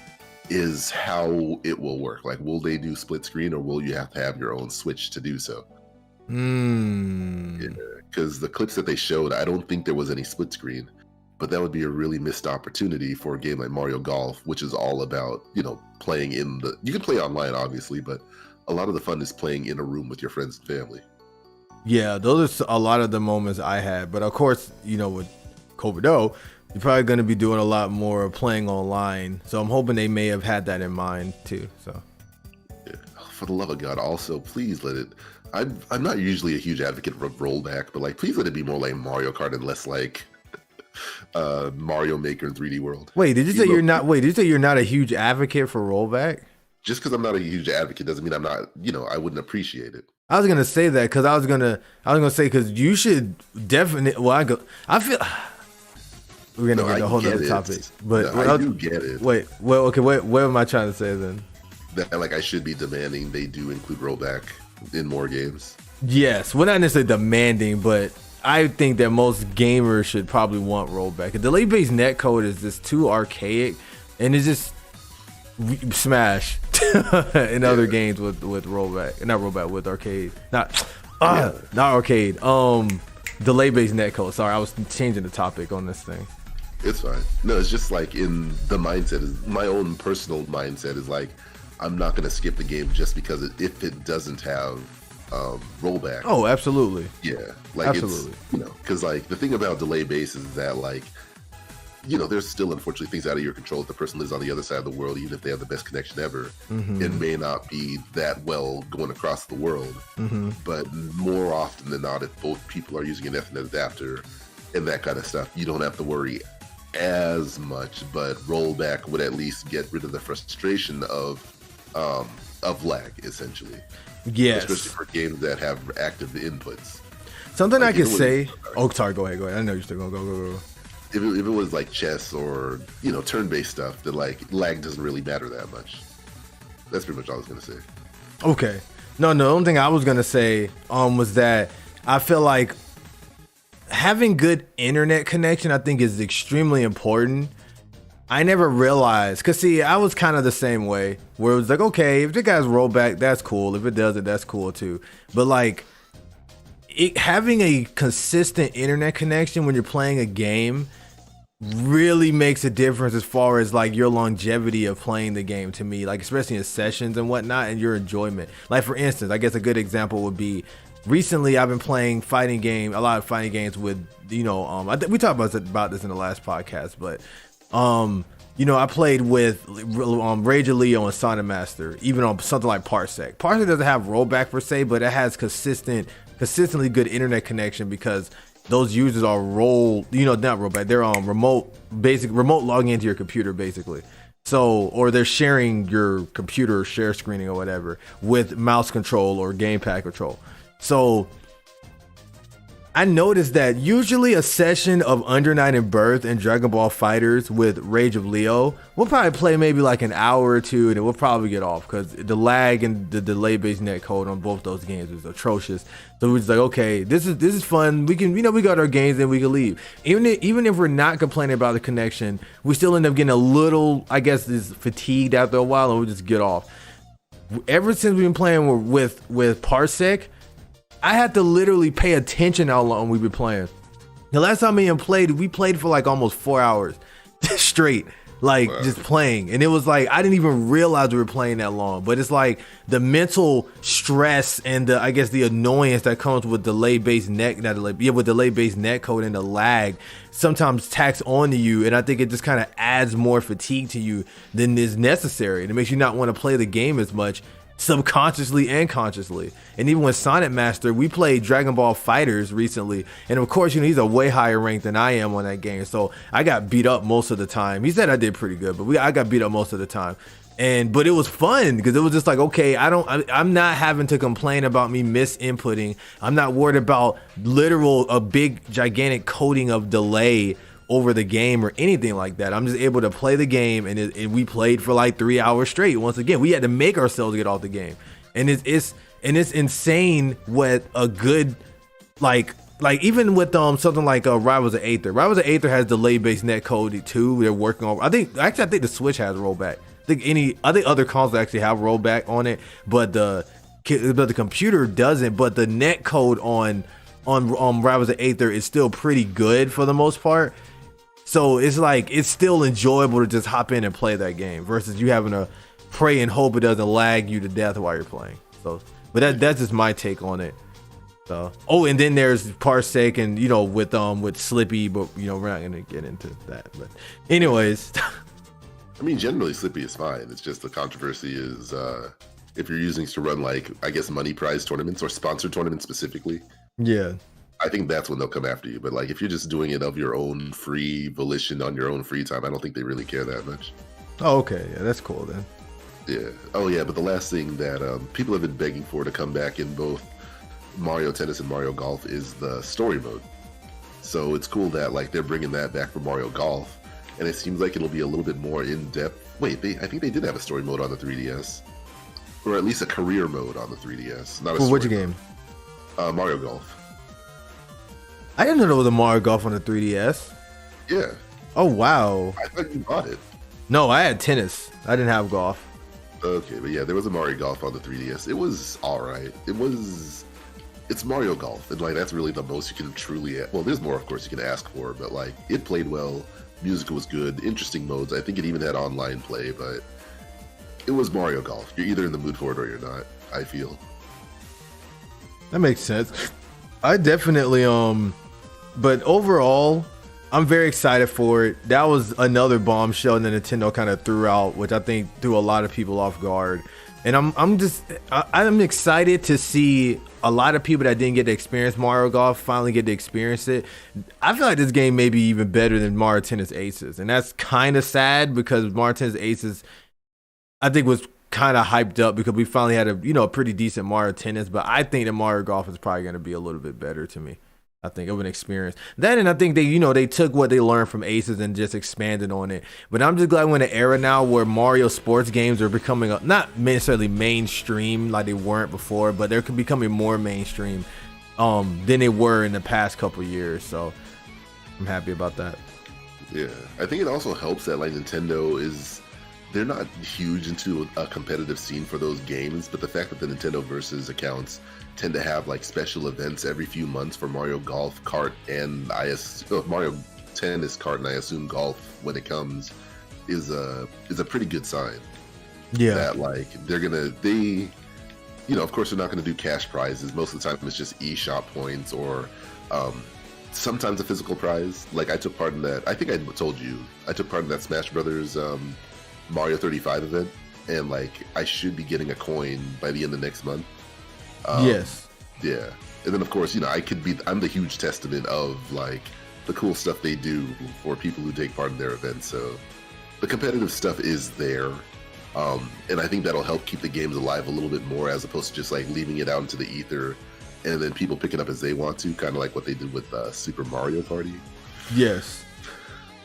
is how it will work. Like, will they do split screen, or will you have to have your own Switch to do so? Because the clips that they showed, I don't think there was any split screen, but that would be a really missed opportunity for a game like Mario Golf, which is all about, playing in the... You can play online, obviously, but a lot of the fun is playing in a room with your friends and family. Yeah, those are a lot of the moments I had. But of course, with COVID, you're probably going to be doing a lot more playing online. So I'm hoping they may have had that in mind too. So, yeah. For the love of God, also, please let it... I'm not usually a huge advocate of rollback, but like, please let it be more like Mario Kart and less like Mario Maker in 3D World. Wait, did you say you're not? Wait, did you say you're not a huge advocate for rollback? Just because I'm not a huge advocate doesn't mean I'm not. I wouldn't appreciate it. I was gonna say that because I was gonna say because you should definitely. Well, I feel we're gonna get a whole other topic, but I do get it. Wait, well, okay, wait, what am I trying to say then? That like I should be demanding they do include rollback in more games. Yes, well, not necessarily demanding, but I think that most gamers should probably want rollback. A delay-based netcode is just too archaic, and it's just smash in other games with rollback, not rollback, with arcade, not arcade. Delay-based netcode. Sorry, I was changing the topic on this thing. It's fine. No, it's just like in the mindset is my own personal mindset is like I'm not gonna skip the game just because if it doesn't have rollback. Oh, absolutely. Yeah, like absolutely. It's, because like the thing about delay base is that like there's still unfortunately things out of your control. If the person lives on the other side of the world, even if they have the best connection ever, it may not be that well going across the world. But more often than not, if both people are using an Ethernet adapter and that kind of stuff, you don't have to worry as much. But rollback would at least get rid of the frustration of lag, essentially. Yes, especially for games that have active inputs. Something like I could say. Oh, sorry. Go ahead. I know you're still gonna go. If it was like chess or turn-based stuff, then like lag doesn't really matter that much. That's pretty much all I was gonna say. Okay. No. The only thing I was gonna say was that I feel like having good internet connection, I think, is extremely important. I never realized, cause see, I was kind of the same way, where it was like, okay, if the guys roll back, that's cool. If it doesn't, that's cool too. But like, having a consistent internet connection when you're playing a game really makes a difference as far as like your longevity of playing the game, to me, like especially in sessions and whatnot, and your enjoyment. Like for instance, I guess a good example would be recently I've been playing a lot of fighting games with we talked about this in the last podcast, but I played with Rage of Leo and Sonic Master, even on something like Parsec. Parsec doesn't have rollback per se, but it has consistently good internet connection because those users are not rollback. They're remote logging into your computer basically. So, or they're sharing your computer share screening or whatever with mouse control or gamepad control. So I noticed that usually a session of Under Night and Birth and Dragon Ball FighterZ with Rage of Leo, we'll probably play maybe like an hour or two, and then we'll probably get off because the lag and the delay-based netcode on both those games is atrocious. So we're just like, okay, this is fun. We can, we got our games and we can leave. Even if we're not complaining about the connection, we still end up getting a little, I guess, is fatigued after a while, and we just get off. Ever since we've been playing with Parsec, I had to literally pay attention how long we've been playing. The last time we played for like almost 4 hours straight, just playing. And it was like, I didn't even realize we were playing that long. But it's like the mental stress and the annoyance that comes with delay-based netcode and the lag sometimes tax onto you. And I think it just kind of adds more fatigue to you than is necessary. And it makes you not want to play the game as much, subconsciously and consciously. And even with Sonic Master, we played Dragon Ball FighterZ recently, and of course, he's a way higher rank than I am on that game, so I got beat up most of the time. He said I did pretty good, but I got beat up most of the time. But it was fun because it was just like, okay, I'm not having to complain about me misinputting. I'm not worried about a big gigantic coding of delay over the game or anything like that. I'm just able to play the game, and we played for like 3 hours straight. Once again, we had to make ourselves get off the game, and it's insane what a good like even with something like Rivals of Aether. Rivals of Aether has delay-based netcode too. They're working on. I think the Switch has rollback. I think other consoles actually have rollback on it, but the computer doesn't. But the netcode on Rivals of Aether is still pretty good for the most part. So it's like it's still enjoyable to just hop in and play that game versus you having to pray and hope it doesn't lag you to death while you're playing. So, but that's just my take on it. So, and then there's Parsec and with Slippy, but we're not gonna get into that. But anyways, I mean, generally Slippy is fine. It's just the controversy is if you're using it to run like I guess money prize tournaments or sponsored tournaments specifically. Yeah. I think that's when they'll come after you. But like, if you're just doing it of your own free volition on your own free time, I don't think they really care that much. Oh, okay. Yeah, that's cool then. Yeah. Oh, yeah. But the last thing that people have been begging for to come back in both Mario Tennis and Mario Golf is the story mode. So it's cool that like they're bringing that back for Mario Golf, and it seems like it'll be a little bit more in depth. Wait, I think they did have a story mode on the 3DS, or at least a career mode on the 3DS. Not a for which game? Mario Golf. I didn't know there was a Mario Golf on the 3DS. Yeah. Oh wow. I thought you bought it. No, I had tennis. I didn't have golf. Okay, but yeah, there was a Mario Golf on the 3DS. It was all right. It's Mario Golf, and like that's really the most you can truly. Well, there's more, of course, you can ask for, but like it played well. Music was good. Interesting modes. I think it even had online play, but it was Mario Golf. You're either in the mood for it or you're not. I feel. That makes sense. I definitely but overall, I'm very excited for it. That was another bombshell that Nintendo kind of threw out, which I think threw a lot of people off guard. And I'm excited to see a lot of people that didn't get to experience Mario Golf finally get to experience it. I feel like this game may be even better than Mario Tennis Aces, and that's kind of sad because Mario Tennis Aces, I think, was kind of hyped up because we finally had a pretty decent Mario Tennis. But I think that Mario Golf is probably going to be a little bit better to me. I think of an experience. That, and I think they took what they learned from Aces and just expanded on it. But I'm just glad we're in an era now where Mario sports games are becoming not necessarily mainstream like they weren't before, but they're becoming more mainstream than they were in the past couple years. So I'm happy about that. Yeah, I think it also helps that like they're not huge into a competitive scene for those games, but the fact that the Nintendo Versus accounts tend to have like special events every few months for Mario Golf, Kart, and Mario Tennis, Kart, and I assume Golf when it comes is a pretty good sign. Yeah, that like of course they're not going to do cash prizes. Most of the time it's just eShop points or sometimes a physical prize. Like I took part in that. I think I told you I took part in that Smash Brothers Mario 35 event, and like I should be getting a coin by the end of next month. Yes. Yeah. And then of course, I'm the huge testament of like the cool stuff they do for people who take part in their events. So the competitive stuff is there. And I think that'll help keep the games alive a little bit more as opposed to just like leaving it out into the ether and then people pick it up as they want to, kind of like what they did with Super Mario Party. Yes.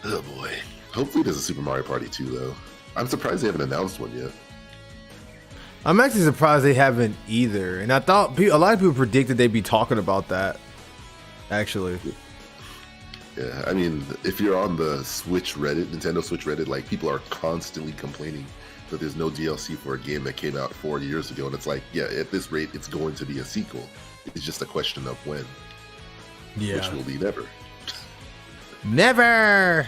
Oh boy. Hopefully there's a Super Mario Party 2 though. I'm surprised they haven't announced one yet. I'm actually surprised they haven't either. And I thought a lot of people predicted they'd be talking about that, actually. Yeah, I mean, if you're on the Switch Reddit, Nintendo Switch Reddit, like people are constantly complaining that there's no DLC for a game that came out 4 years ago. And it's like, yeah, at this rate, it's going to be a sequel. It's just a question of when. Yeah. Which will be never. Never!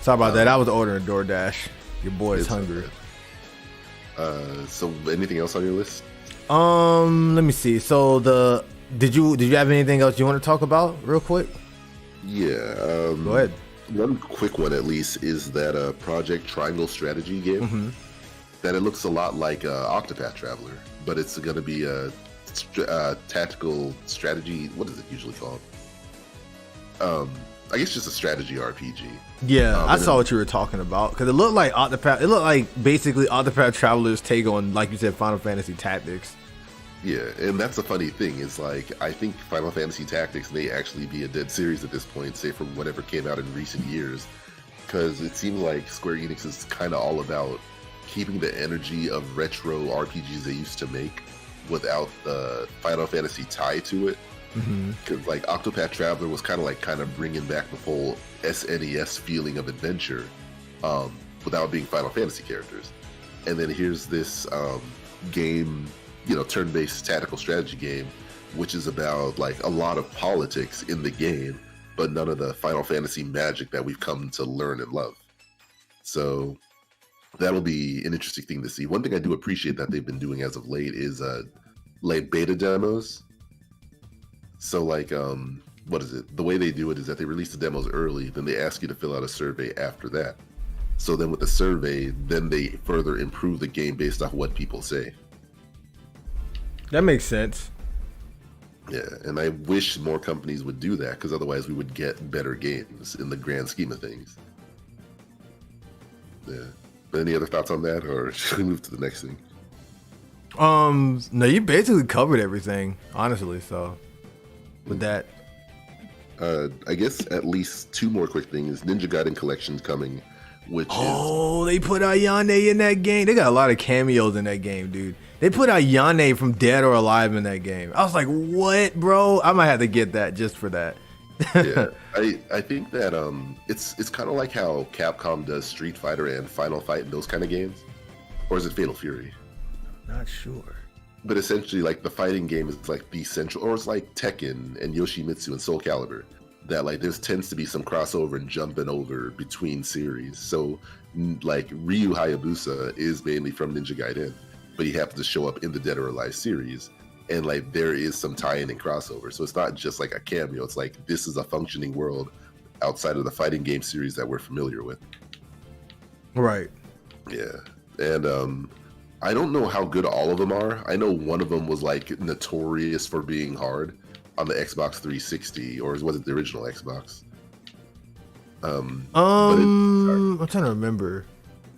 Sorry about that. I was ordering DoorDash. Your boy is hungry. So anything else on your list? Let me see. So did you have anything else you want to talk about real quick? Yeah. Go ahead. One quick one at least is that Project Triangle strategy game. Mm-hmm. That it looks a lot like Octopath Traveler, but it's going to be a tactical strategy. What is it usually called? I guess just a strategy RPG. Yeah, I saw what you were talking about because it looked like Octopath. It looked like basically Octopath Traveler's take on, like you said, Final Fantasy Tactics. Yeah, and that's the funny thing is like I think Final Fantasy Tactics may actually be a dead series at this point, say for whatever came out in recent years, because it seems like Square Enix is kind of all about keeping the energy of retro RPGs they used to make without the Final Fantasy tie to it. Because like Octopath Traveler was kind of bringing back the whole SNES feeling of adventure, without being Final Fantasy characters. And then here's this game, turn-based tactical strategy game, which is about like a lot of politics in the game, but none of the Final Fantasy magic that we've come to learn and love. So that'll be an interesting thing to see. One thing I do appreciate that they've been doing as of late is like beta demos. So like what is it? The way they do it is that they release the demos early, then they ask you to fill out a survey after that. So then with the survey, then they further improve the game based off what people say. That makes sense. Yeah, and I wish more companies would do that, because otherwise we would get better games in the grand scheme of things. Yeah. Any other thoughts on that, or should we move to the next thing? No, you basically covered everything, honestly. So, with that, I guess at least two more quick things. Ninja Gaiden Collection's coming, which they put Ayane in that game. They got a lot of cameos in that game, dude. They put Ayane from Dead or Alive in that game. I was like, what, bro? I might have to get that just for that. Yeah, I think that it's kind of like how Capcom does Street Fighter and Final Fight and those kind of games, or is it Fatal Fury? Not sure. But essentially, like the fighting game is like the central, or it's like Tekken and Yoshimitsu and Soul Calibur. That like there tends to be some crossover and jumping over between series. So like Ryu Hayabusa is mainly from Ninja Gaiden, but he happens to show up in the Dead or Alive series. And like there is some tie-in and crossover, so it's not just like a cameo. It's like this is a functioning world outside of the fighting game series that we're familiar with. Right. Yeah, and I don't know how good all of them are. I know one of them was like notorious for being hard on the Xbox 360, or was it the original Xbox? I'm trying to remember.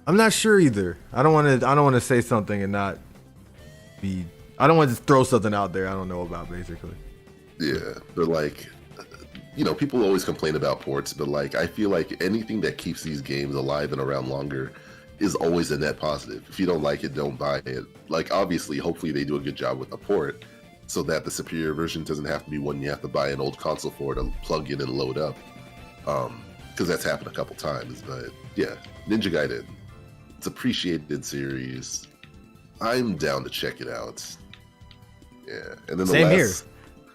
I'm not sure either. I don't want to say something and not be. I don't want to throw something out there I don't know about, basically. Yeah, but like, people always complain about ports, but like, I feel like anything that keeps these games alive and around longer is always a net positive. If you don't like it, don't buy it. Like, obviously, hopefully they do a good job with the port, so that the superior version doesn't have to be one you have to buy an old console for to plug in and load up. Because that's happened a couple times. But yeah, Ninja Gaiden, it's appreciated series. I'm down to check it out. Yeah, and then Same here.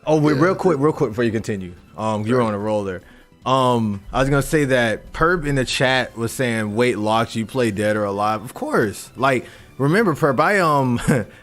Oh, wait, real quick before you continue. You're on a roll there. I was gonna say that Perp in the chat was saying, "Wait, Locks, you play Dead or Alive?" Of course. Like, remember, Perp,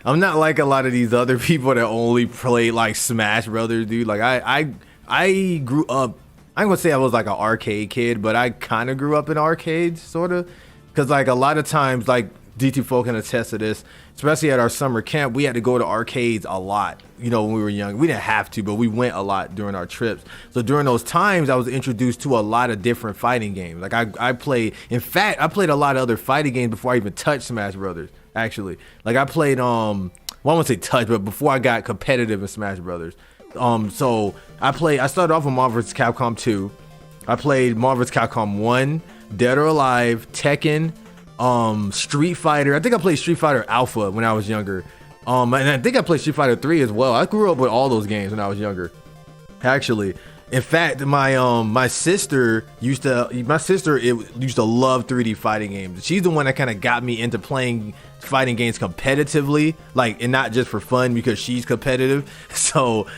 I'm not like a lot of these other people that only play like Smash Brothers, dude. Like, I grew up. I'm gonna say I was like an arcade kid, but I kind of grew up in arcades, sort of, because like a lot of times, like DT4 can attest to this, especially at our summer camp, we had to go to arcades a lot, when we were young. We didn't have to, but we went a lot during our trips. So during those times, I was introduced to a lot of different fighting games. Like I played a lot of other fighting games before I even touched Smash Brothers, actually. Like I played, I won't say touch, but before I got competitive in Smash Brothers. So I started off with Marvel vs. Capcom 2. I played Marvel vs. Capcom 1, Dead or Alive, Tekken, Street Fighter. I think I played Street Fighter Alpha when I was younger. And I think I played Street Fighter 3 as well. I grew up with all those games when I was younger. Actually, in fact, my sister used to love 3D fighting games. She's the one that kind of got me into playing fighting games competitively, like, and not just for fun, because she's competitive. So,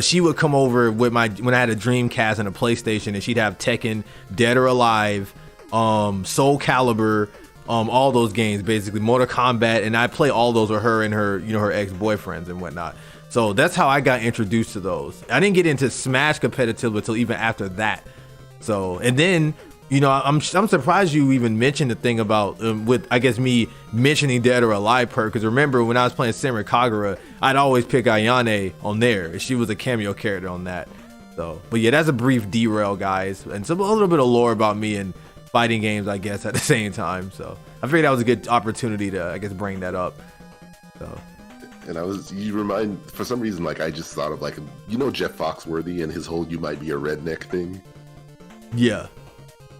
she would come over with when I had a Dreamcast and a PlayStation, and she'd have Tekken, Dead or Alive, Soul Calibur, all those games, basically Mortal Kombat, and I play all those with her and her, her ex-boyfriends and whatnot. So that's how I got introduced to those. I didn't get into Smash competitive until even after that. So, and then, I'm surprised you even mentioned the thing about with, I guess, me mentioning Dead or Alive, because remember when I was playing Senran Kagura, I'd always pick Ayane on there. She was a cameo character on that. So, but yeah, that's a brief derail, guys, and a little bit of lore about me and fighting games, I guess, at the same time. So I figured that was a good opportunity to, I guess, bring that up. So. And for some reason, like, I just thought of like, Jeff Foxworthy and his whole "you might be a redneck" thing. Yeah.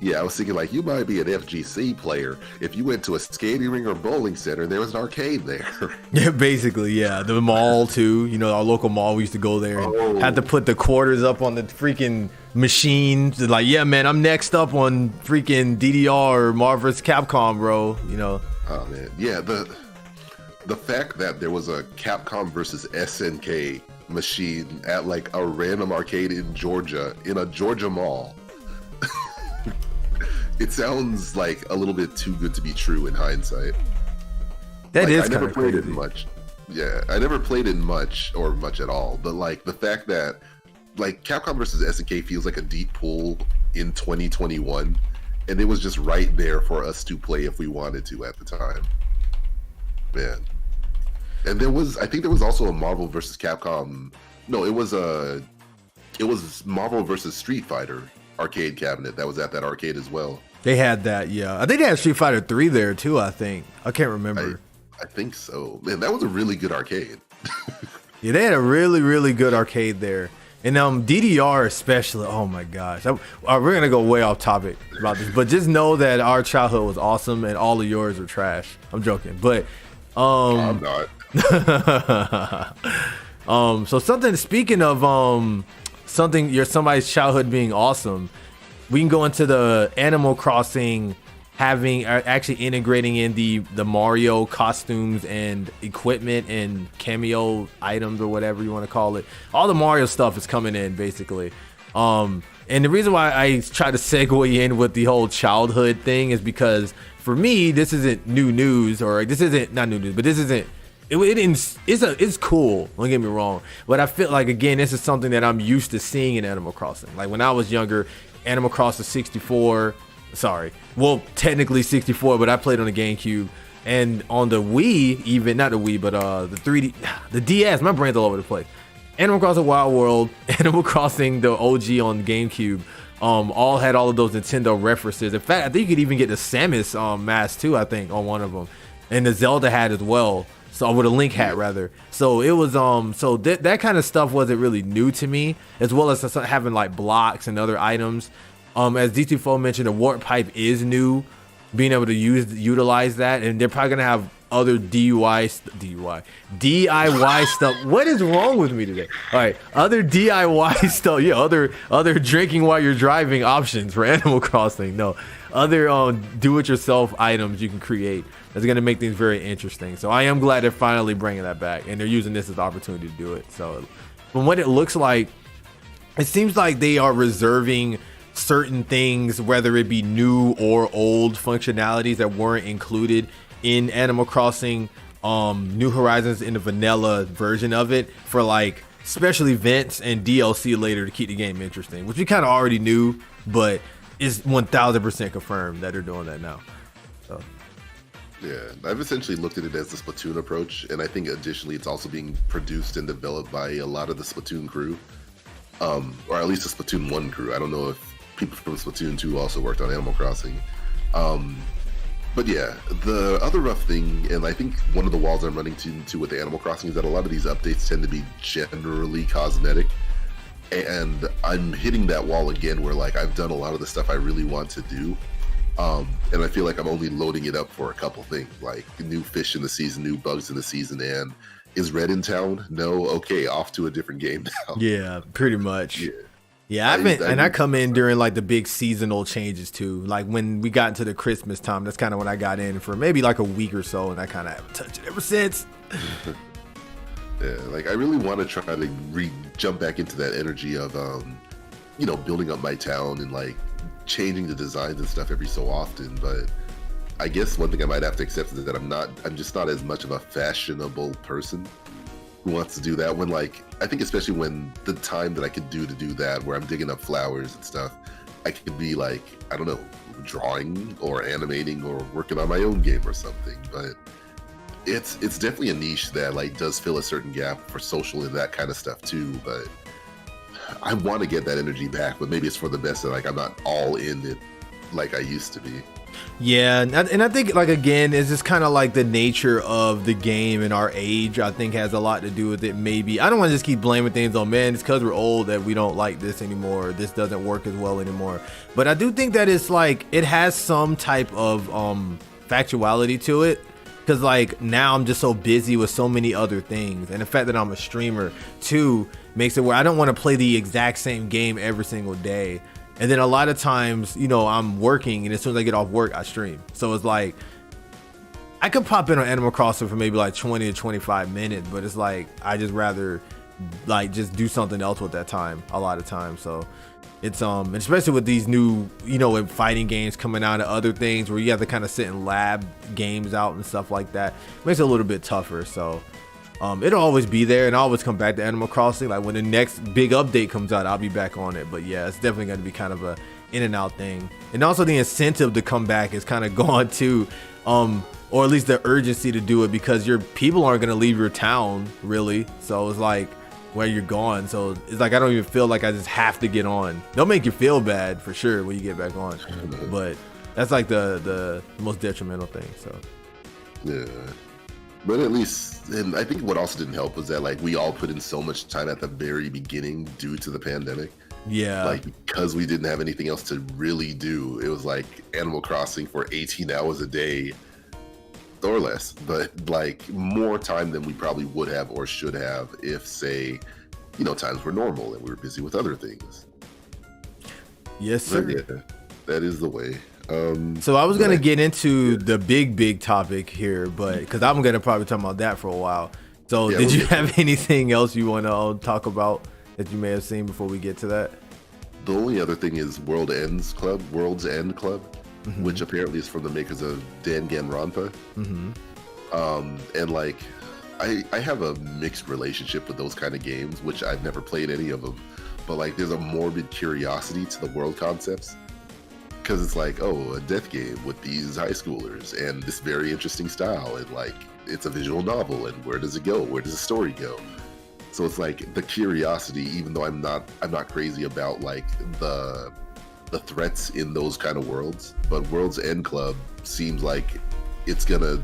Yeah, I was thinking like you might be an FGC player if you went to a skating ring or bowling center and there was an arcade there. Yeah, basically, yeah. The mall too. You know, our local mall. We used to go there and had to put the quarters up on the freaking machine. Like, yeah, man, I'm next up on freaking DDR or Marvel vs. Capcom, bro. You know. Oh man, yeah. The fact that there was a Capcom versus SNK machine at like a random arcade in Georgia, in a Georgia mall. It sounds like a little bit too good to be true in hindsight. That is I never played crazy. it much. Yeah, I never played it much or much at all. But like the fact that like Capcom versus SNK feels like a deep pool in 2021, and it was just right there for us to play if we wanted to at the time. Man. And I think there was also a Marvel versus Capcom. No, it was Marvel versus Street Fighter arcade cabinet that was at that arcade as well. They had that, yeah. I think they had Street Fighter 3 there too, I think. I can't remember. I think so. Man, that was a really good arcade. Yeah, they had a really, really good arcade there. And DDR especially, oh my gosh. We're going to go way off topic about this, but just know that our childhood was awesome and all of yours are trash. I'm joking. But I'm not. So speaking of somebody's childhood being awesome, we can go into the Animal Crossing actually integrating in the Mario costumes and equipment and cameo items or whatever you want to call it. All the Mario stuff is coming in basically. And the reason why I try to segue in with the whole childhood thing is because for me, this isn't new news, or this isn't not new news, but this isn't. It's cool. Don't get me wrong, but I feel like again, this is something that I'm used to seeing in Animal Crossing. Like when I was younger, Animal Crossing 64. Sorry, well technically 64, but I played on the GameCube and on the Wii, even not the Wii, but the 3D, the DS. My brain's all over the place. Animal Crossing Wild World, Animal Crossing the OG on GameCube, all had all of those Nintendo references. In fact, I think you could even get the Samus mask too. I think on one of them, and the Zelda hat as well. So with a Link hat rather. So it was so that kind of stuff wasn't really new to me, as well as having like blocks and other items. As D24 mentioned, the warp pipe is new, being able to utilize that, and they're probably gonna have other DIY stuff. What is wrong with me today? All right, other DIY stuff. Yeah, other drinking while you're driving options for Animal Crossing. No, other do-it-yourself items you can create. That's gonna make things very interesting. So I am glad they're finally bringing that back, and they're using this as an opportunity to do it. So from what it looks like, it seems like they are reserving certain things, whether it be new or old functionalities that weren't included in Animal Crossing New Horizons in the vanilla version of it, for like special events and DLC later to keep the game interesting, which we kind of already knew, but it's 1000% confirmed that they're doing that now. So yeah, I've essentially looked at it as the Splatoon approach, and I think additionally it's also being produced and developed by a lot of the Splatoon crew, or at least the Splatoon 1 crew. I don't know if people from Splatoon 2 also worked on Animal Crossing. But yeah, the other rough thing, and I think one of the walls I'm running into with the Animal Crossing, is that a lot of these updates tend to be generally cosmetic. And I'm hitting that wall again where like I've done a lot of the stuff I really want to do. And I feel like I'm only loading it up for a couple things, like new fish in the season, new bugs in the season, and is Red in town? No? Okay, off to a different game now. yeah, pretty much. Yeah, I come in during like the big seasonal changes too. Like when we got into the Christmas time, that's kind of when I got in for maybe like a week or so, and I kind of haven't touched it ever since. Yeah, like I really want to try to jump back into that energy of, building up my town and like changing the designs and stuff every so often. But I guess one thing I might have to accept is that I'm just not as much of a fashionable person who wants to do that, when like I think especially when the time that I could do that, where I'm digging up flowers and stuff, I could be like, I don't know, drawing or animating or working on my own game or something. But it's definitely a niche that like does fill a certain gap for social and that kind of stuff too. But I want to get that energy back, but maybe it's for the best that like I'm not all in it like I used to be. Yeah, and I think, like, again, it's just kind of like the nature of the game and our age, I think, has a lot to do with it. Maybe I don't want to just keep blaming things on, man, it's because we're old that we don't like this anymore, or this doesn't work as well anymore. But I do think that it's like it has some type of factuality to it, because like now I'm just so busy with so many other things, and the fact that I'm a streamer too makes it where I don't want to play the exact same game every single day. And then a lot of times, you know, I'm working, and as soon as I get off work, I stream. So it's like, I could pop in on Animal Crossing for maybe like 20 to 25 minutes, but it's like, I just rather like just do something else with that time a lot of times. So it's, especially with these new, you know, with fighting games coming out and other things where you have to kind of sit and lab games out and stuff like that, makes it a little bit tougher. So it'll always be there, and I'll always come back to Animal Crossing. Like when the next big update comes out, I'll be back on it. But yeah, it's definitely going to be kind of a in and out thing. And also the incentive to come back is kind of gone too, or at least the urgency to do it, because your people aren't going to leave your town really. So it's like where you're gone. So it's like I don't even feel like I just have to get on. They'll make you feel bad for sure when you get back on, but that's like the most detrimental thing. So yeah. But at least, and I think what also didn't help was that like we all put in so much time at the very beginning due to the pandemic. Yeah. Like because we didn't have anything else to really do, it was like Animal Crossing for 18 hours a day or less, but like more time than we probably would have or should have if, say, you know, times were normal and we were busy with other things. Yes, sir. But yeah, that is the way. So I was gonna get into the big topic here, but because I'm gonna probably talk about that for a while. So did you have anything else you want to talk about that you may have seen before we get to that? The only other thing is World's End Club, which apparently is from the makers of Danganronpa. And like I have a mixed relationship with those kind of games, which I've never played any of them, but like there's a morbid curiosity to the world concepts. Because it's like, oh, a death game with these high schoolers and this very interesting style, and like it's a visual novel, and where does it go? Where does the story go? So it's like the curiosity, even though I'm not crazy about like the threats in those kind of worlds. But World's End Club seems like it's gonna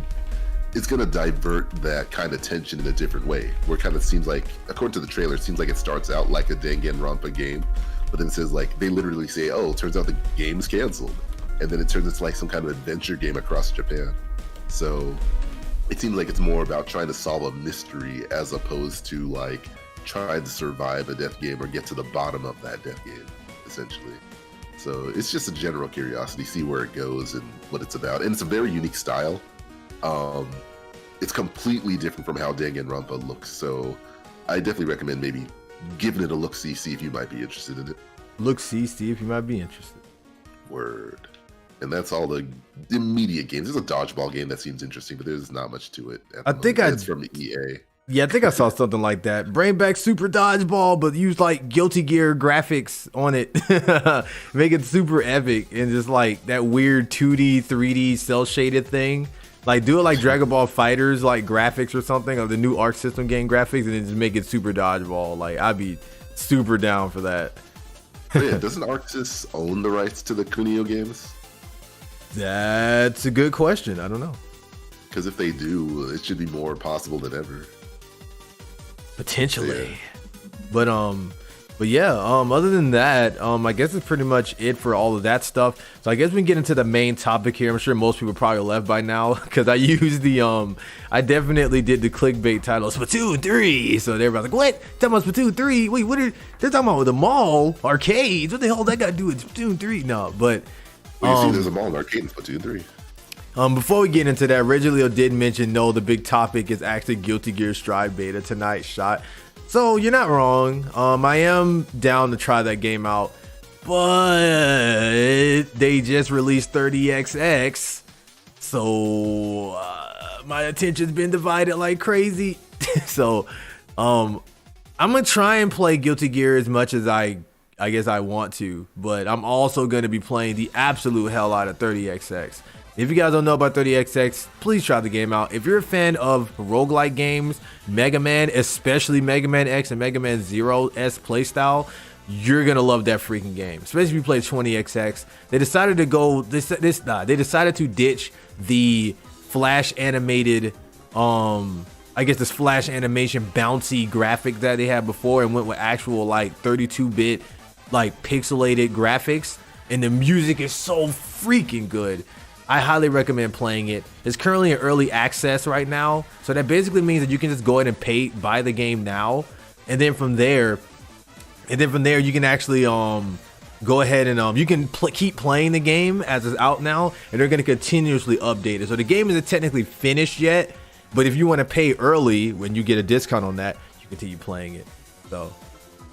divert that kind of tension in a different way. Where it kind of seems like, according to the trailer, it seems like it starts out like a Danganronpa game. But then it says, like, they literally say, oh, it turns out the game's canceled. And then it turns into like some kind of adventure game across Japan. So it seems like it's more about trying to solve a mystery as opposed to like trying to survive a death game or get to the bottom of that death game, essentially. So it's just a general curiosity, see where it goes and what it's about. And it's a very unique style. It's completely different from how Danganronpa looks. So I definitely recommend maybe giving it a look-see, see if you might be interested in it. Look-see, see if you might be interested. Word. And that's all the immediate games. There's a dodgeball game that seems interesting, but there's not much to it. I think it's from EA. Yeah, I think I saw something like that. Bring back Super Dodgeball, but use like Guilty Gear graphics on it. Make it super epic and just like that weird 2D, 3D cel-shaded thing. Like do it like Dragon Ball Fighters like graphics or something, or the new Arc System game graphics, and then just make it Super Dodgeball. Like I'd be super down for that. Oh yeah, doesn't Arc Sys own the rights to the Kunio games? That's a good question. I don't know. Because if they do, it should be more possible than ever. Potentially. Yeah. But yeah, other than that, I guess it's pretty much it for all of that stuff. So I guess we can get into the main topic here. I'm sure most people probably left by now because I used the, I definitely did the clickbait title, Splatoon 3. So everybody's like, what? Talking about Splatoon 3? Wait, they're talking about the mall, arcades. What the hell that got to do with Splatoon 3? No, but. Well, you see, there's a mall and arcade in Splatoon 3. Before we get into that, Regilio did mention, no, the big topic is actually Guilty Gear Strive beta tonight, shot. So you're not wrong. I am down to try that game out, but they just released 30XX, so my attention's been divided like crazy. So I'm gonna try and play Guilty Gear as much as I guess I want to, but I'm also gonna be playing the absolute hell out of 30XX. If you guys don't know about 30XX, please try the game out. If you're a fan of roguelike games, Mega Man, especially Mega Man X and Mega Man Zero's playstyle, you're gonna love that freaking game. Especially if you play 20XX. They decided to go they decided to ditch the flash animated I guess this flash animation bouncy graphic that they had before and went with actual like 32-bit like pixelated graphics, and the music is so freaking good. I highly recommend playing it. It's currently in early access right now, so that basically means that you can just go ahead and buy the game now, and then from there you can actually go ahead and you can keep playing the game as it's out now, and they're going to continuously update it. So the game isn't technically finished yet, but if you want to pay early when you get a discount on that, you continue playing it. So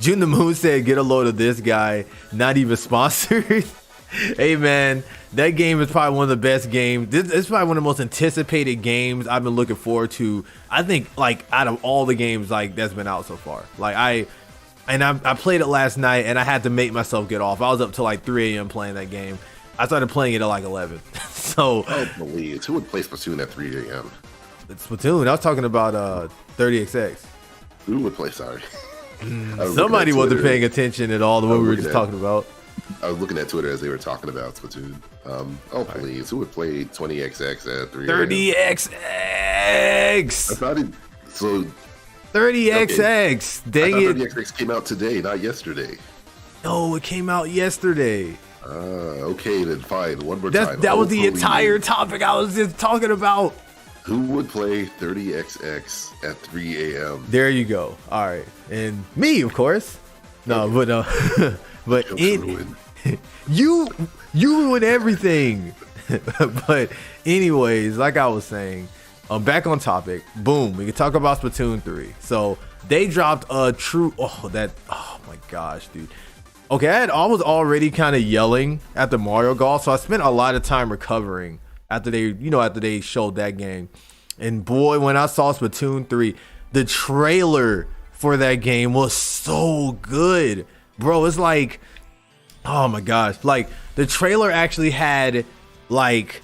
June the Moon said, get a load of this guy, not even sponsored. Hey man, that game is probably one of the best games. It's probably one of the most anticipated games I've been looking forward to. I think like out of all the games like that's been out so far. Like I played it last night and I had to make myself get off. I was up till like 3 a.m. playing that game. I started playing it at like 11. So oh please, who would play Splatoon at 3 a.m.? It's Splatoon. I was talking about 30XX. Who would play? Sorry. Somebody wasn't paying attention at all to what we were just talking about. I was looking at Twitter as they were talking about Splatoon. Oh please, who would play 20XX at 3 a.m.? 30XX. I thought it. So 30XX. Okay. Dang it. 30XX came out today, not yesterday. No, it came out yesterday. Okay, then fine. One more time. That was the entire topic I was just talking about. Who would play 30XX at 3 a.m.? There you go. All right, and me, of course. No, okay. but you ruin everything. But anyways, like I was saying, back on topic. Boom, we can talk about Splatoon 3. So they dropped a true. Oh my gosh, dude. Okay, I was already kind of yelling at the Mario Golf, so I spent a lot of time recovering after they showed that game. And boy, when I saw Splatoon 3, the trailer for that game was so good, bro. It's like, oh my gosh, like the trailer actually had like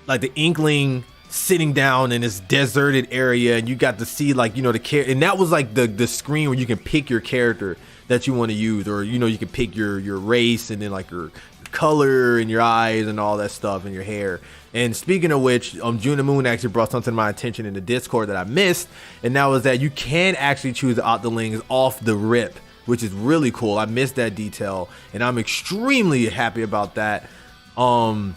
the Inkling sitting down in this deserted area, and you got to see like the character, and that was like the screen where you can pick your character that you want to use, or you can pick your race, and then like your color and your eyes and all that stuff, and your hair. And speaking of which, June the Moon actually brought something to my attention in the Discord that I missed, and that was that you can actually choose the Octolings off the rip, which is really cool. I missed that detail, and I'm extremely happy about that. And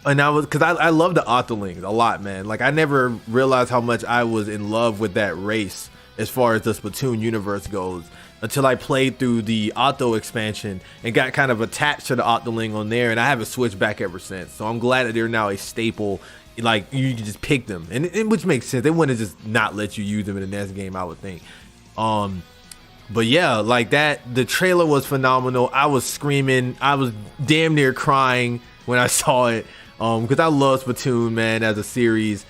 because I love the Octolings a lot, man. Like I never realized how much I was in love with that race as far as the Splatoon universe goes, until I played through the Octo expansion and got kind of attached to the Octoling on there, and I haven't switched back ever since. So I'm glad that they're now a staple. Like you can just pick them, and which makes sense. They wouldn't just not let you use them in the next game, I would think. But yeah, like that, the trailer was phenomenal. I was screaming, I was damn near crying when I saw it, because I love Splatoon, man, as a series.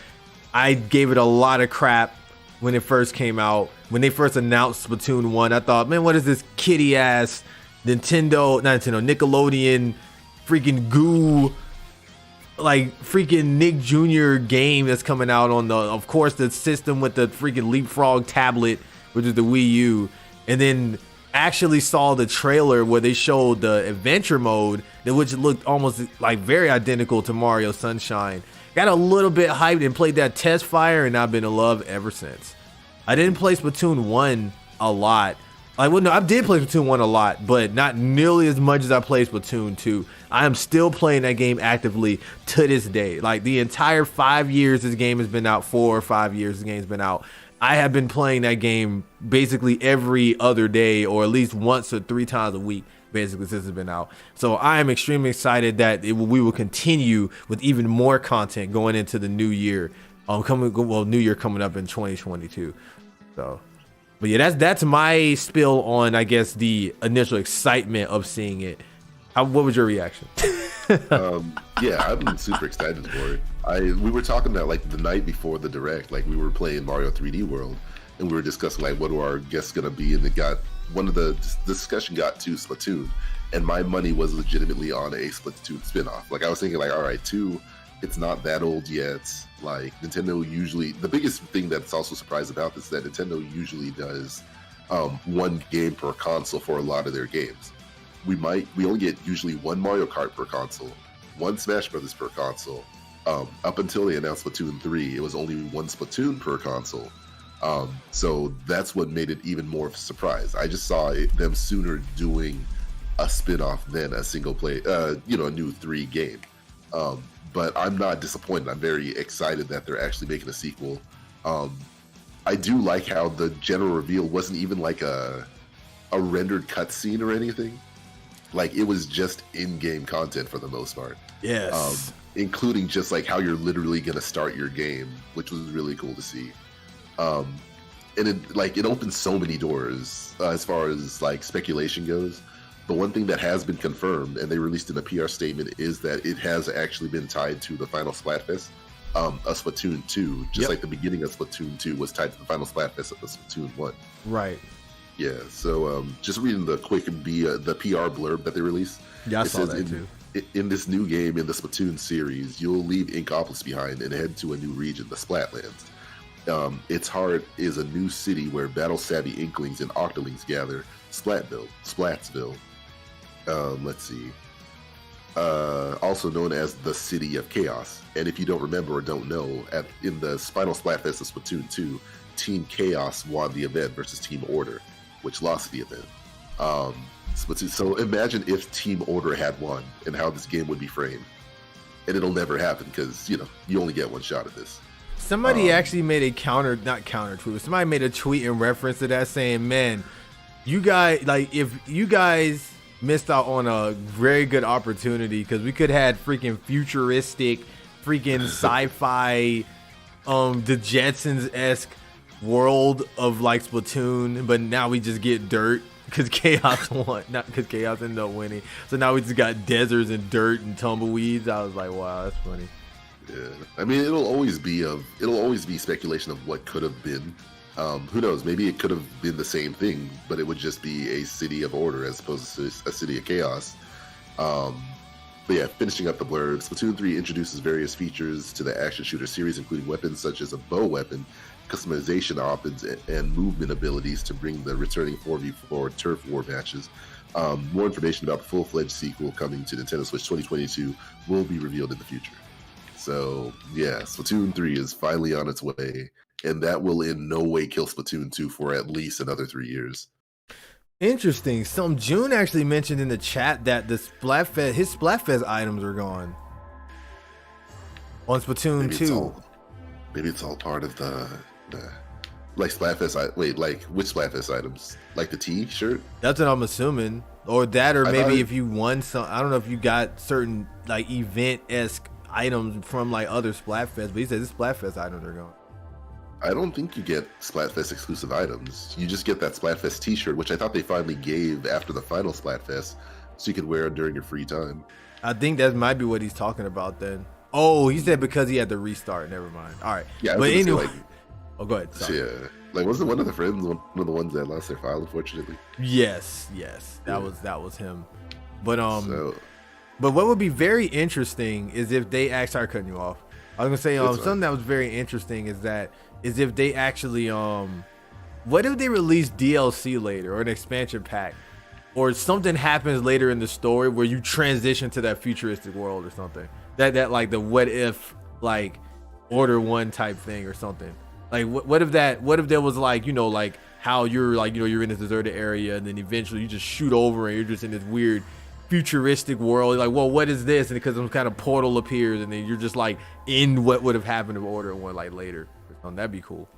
I gave it a lot of crap when it first came out. When they first announced Splatoon 1, I thought, man, what is this kiddie ass Nickelodeon freaking goo, like freaking Nick Jr. game that's coming out on of course, the system with the freaking Leapfrog tablet, which is the Wii U. And then actually saw the trailer where they showed the adventure mode, which looked almost like very identical to Mario Sunshine. Got a little bit hyped and played that test fire, and I've been in love ever since. I didn't play Splatoon 1 a lot. I did play Splatoon 1 a lot, but not nearly as much as I played Splatoon 2. I am still playing that game actively to this day. Like the entire 5 years this game has been out, 4 or 5 years this game's been out, I have been playing that game basically every other day, or at least once or 3 times a week, basically, since it's been out. So I am extremely excited that we will continue with even more content going into the new year. New year coming up in 2022. So, but yeah, that's my spill on, I guess, the initial excitement of seeing it. What was your reaction? Yeah, I'm super excited for it. We were talking about like the night before the direct, like we were playing Mario 3D World, and we were discussing like what are our guests gonna be, and one of the discussion got to Splatoon, and my money was legitimately on a Splatoon spinoff. Like I was thinking like, all right, 2, it's not that old yet. Like Nintendo usually, the biggest thing that's also surprised about is that Nintendo usually does one game per console for a lot of their games. We only get usually one Mario Kart per console, one Smash Brothers per console. Up until they announced Splatoon 3, it was only one Splatoon per console. So that's what made it even more of a surprise. I just saw them sooner doing a spin-off than a single play, a new 3 game. But I'm not disappointed. I'm very excited that they're actually making a sequel. I do like how the general reveal wasn't even like a rendered cutscene or anything. Like, it was just in-game content for the most part. Yes. Including just like how you're literally going to start your game, which was really cool to see. And it opens so many doors as far as like speculation goes. The one thing that has been confirmed, and they released in a PR statement, is that it has actually been tied to the final Splatfest of Splatoon 2, just like the beginning of Splatoon 2 was tied to the final Splatfest of Splatoon 1. Right. Yeah, so just reading the quick the PR blurb that they released. Yeah, I saw that too. In this new game in the Splatoon series, you'll leave Inkopolis behind and head to a new region, the Splatlands. Its heart is a new city where battle-savvy Inklings and Octolings gather, Splatsville. Let's see. Also known as the City of Chaos. And if you don't remember or don't know, in the final Splatfest of Splatoon 2, Team Chaos won the event versus Team Order, which lost the event. So imagine if Team Order had won and how this game would be framed. And it'll never happen because, you only get one shot at this. Somebody actually made a not counter tweet. Somebody made a tweet in reference to that saying, man, you guys, like, if you guys missed out on a very good opportunity, because we could have had freaking futuristic, freaking sci-fi, the Jetsons-esque world of like Splatoon, but now we just get dirt because Chaos won, not because Chaos ended up winning. So now we just got deserts and dirt and tumbleweeds. I was like, wow, that's funny. Yeah, I mean, it'll always be speculation of what could have been. Who knows? Maybe it could have been the same thing, but it would just be a city of order as opposed to a city of chaos. But yeah, finishing up the blurb, Splatoon 3 introduces various features to the action shooter series, including weapons such as a bow weapon, customization options, and movement abilities to bring the returning 4v4 turf war matches. More information about the full-fledged sequel coming to Nintendo Switch 2022 will be revealed in the future. So yeah, Splatoon 3 is finally on its way, and that will in no way kill Splatoon 2 for at least another 3 years. Interesting. Some June actually mentioned in the chat that the his Splatfest items are gone on Splatoon 2. Maybe it's all part of the like Splatfest. Wait, like which Splatfest items? Like the T-shirt? That's what I'm assuming, or that, or maybe if you won some. I don't know if you got certain like event-esque items from like other Splatfest, but he said this Splatfest items are gone. I don't think you get Splatfest exclusive items. You just get that Splatfest T-shirt, which I thought they finally gave after the final Splatfest, so you could wear it during your free time. I think that might be what he's talking about then. Oh, he said because he had to restart. Never mind. All right. Yeah, but anyway. Oh, go ahead. Sorry. Yeah. Like, wasn't one of the friends one of the ones that lost their file, unfortunately? Yes. That was him. But but what would be very interesting is if they actually start cutting you off. I was gonna say something that was very interesting is if they actually what if they release DLC later or an expansion pack, or something happens later in the story where you transition to that futuristic world or something that like the what if like Order 1 type thing or something. Like what if there was like like how you're like you're in this deserted area and then eventually you just shoot over and you're just in this weird futuristic world. You're like, well, what is this? And because some kind of portal appears and then you're just like in what would have happened if Order 1 like later. That'd be cool.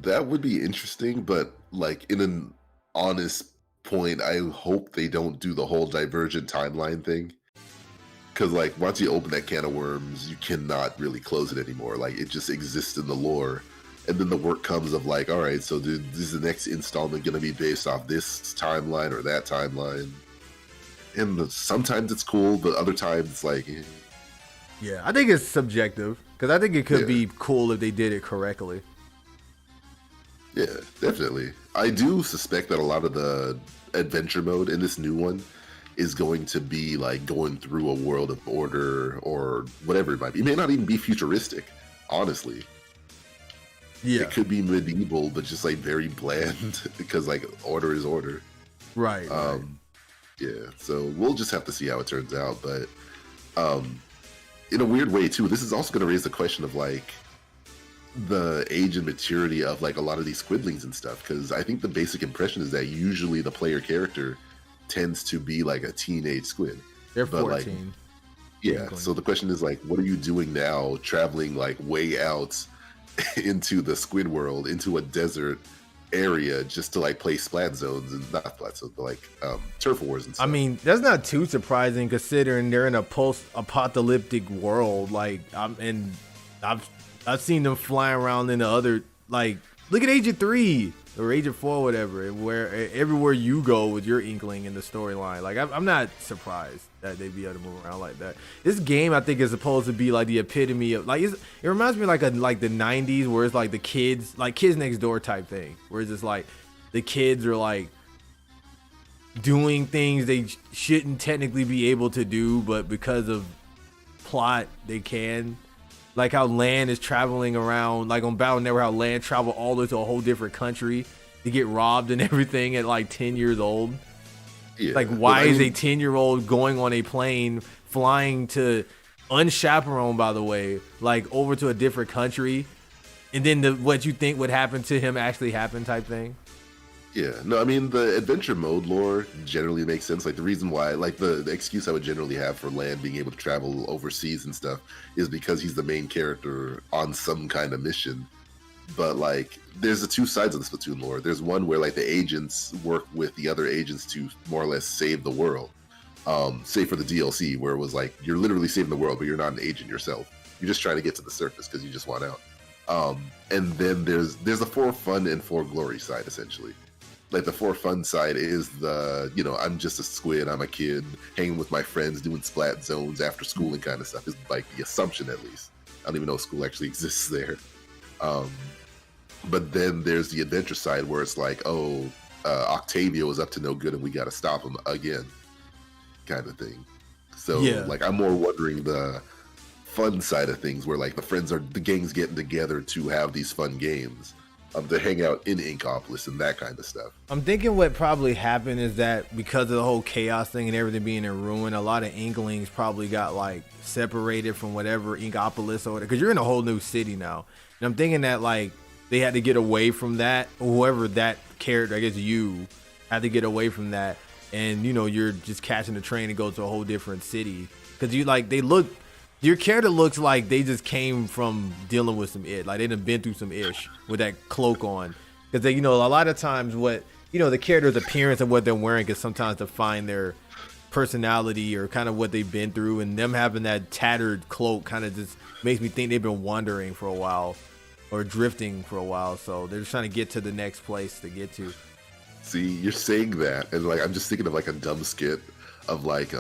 That would be interesting, but like in an honest point, I hope they don't do the whole divergent timeline thing. Because like once you open that can of worms, you cannot really close it anymore. Like it just exists in the lore. And then the work comes of like, all right, so is the next installment going to be based off this timeline or that timeline? And sometimes it's cool, but other times like... Yeah, I think it's subjective. Because I think it could be cool if they did it correctly. Yeah, definitely. I do suspect that a lot of the adventure mode in this new one is going to be like going through a world of order or whatever it might be. It may not even be futuristic, honestly. Yeah. It could be medieval, but just like very bland because like order is order. Right. Yeah. So we'll just have to see how it turns out. But in a weird way too, this is also going to raise the question of like the age and maturity of like a lot of these squidlings and stuff. Because I think the basic impression is that usually the player character tends to be like a teenage squid. They're 14. Like, yeah. So the question is like, what are you doing now, traveling like way out into the squid world, into a desert area just to like play Splat Zones and not Splat Zones, but like turf wars and stuff. I mean, that's not too surprising considering they're in a post-apocalyptic world. Like, I've seen them flying around in the other, like, look at Age of 3 or Age of 4, whatever, where everywhere you go with your inkling in the storyline. Like, I'm not surprised that they'd be able to move around like that. This game, I think, is supposed to be like the epitome of, like, it reminds me of like the 90s where it's like the kids, like Kids Next Door type thing, where it's just like the kids are like doing things they shouldn't technically be able to do, but because of plot, they can. Like how Lan is traveling around, like on Battle Network, how Lan traveled all the way to a whole different country to get robbed and everything at like 10 years old. Yeah, like, why is a 10-year-old going on a plane, flying to, unchaperoned by the way, like over to a different country, and then what you think would happen to him actually happen type thing? Yeah, no, I mean, the adventure mode lore generally makes sense. Like, the reason why, like, the excuse I would generally have for Lan being able to travel overseas and stuff is because he's the main character on some kind of mission. But, like, there's the two sides of the Splatoon lore. There's one where, like, the agents work with the other agents to more or less save the world. Save for the DLC, where it was like, you're literally saving the world, but you're not an agent yourself. You're just trying to get to the surface because you just want out. And then there's the for fun and for glory side, essentially. Like, the for fun side is the, you know, I'm just a squid, I'm a kid, hanging with my friends, doing Splat Zones after school and kind of stuff, is like the assumption, at least. I don't even know if school actually exists there. But then there's the adventure side where it's like, oh, Octavio is up to no good and we got to stop him again, kind of thing. So, yeah. Like, I'm more wondering the fun side of things where, like, the gang's getting together to have these fun games. To hang out in Inkopolis and that kind of stuff. I'm thinking what probably happened is that because of the whole chaos thing and everything being in ruin, a lot of Inklings probably got like separated from whatever Inkopolis or whatever, because you're in a whole new city now. And I'm thinking that like they had to get away from that, or whoever that character, I guess you, had to get away from that. And you know, you're just catching the train and go to a whole different city. Because you like, your character looks like they just came from dealing with some like they done been through some ish with that cloak on. Because they, you know, a lot of times what, you know, the character's appearance and what they're wearing is sometimes define their personality or kind of what they've been through, and them having that tattered cloak kind of just makes me think they've been wandering for a while or drifting for a while. So they're just trying to get to the next place to get to. See, you're saying that, and like I'm just thinking of like a dumb skit of like,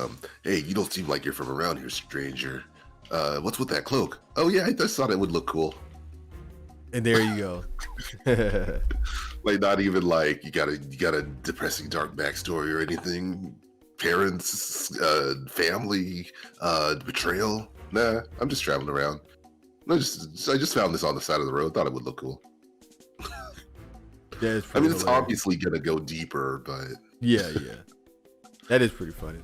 hey, you don't seem like you're from around here, stranger. What's with that cloak? Oh yeah, I just thought it would look cool. And there you go. Like, not even like you got a depressing dark backstory or anything. Parents, family, betrayal. Nah, I'm just traveling around. I just found this on the side of the road. Thought it would look cool. Yeah, I mean, it's obviously gonna go deeper, but yeah, that is pretty funny.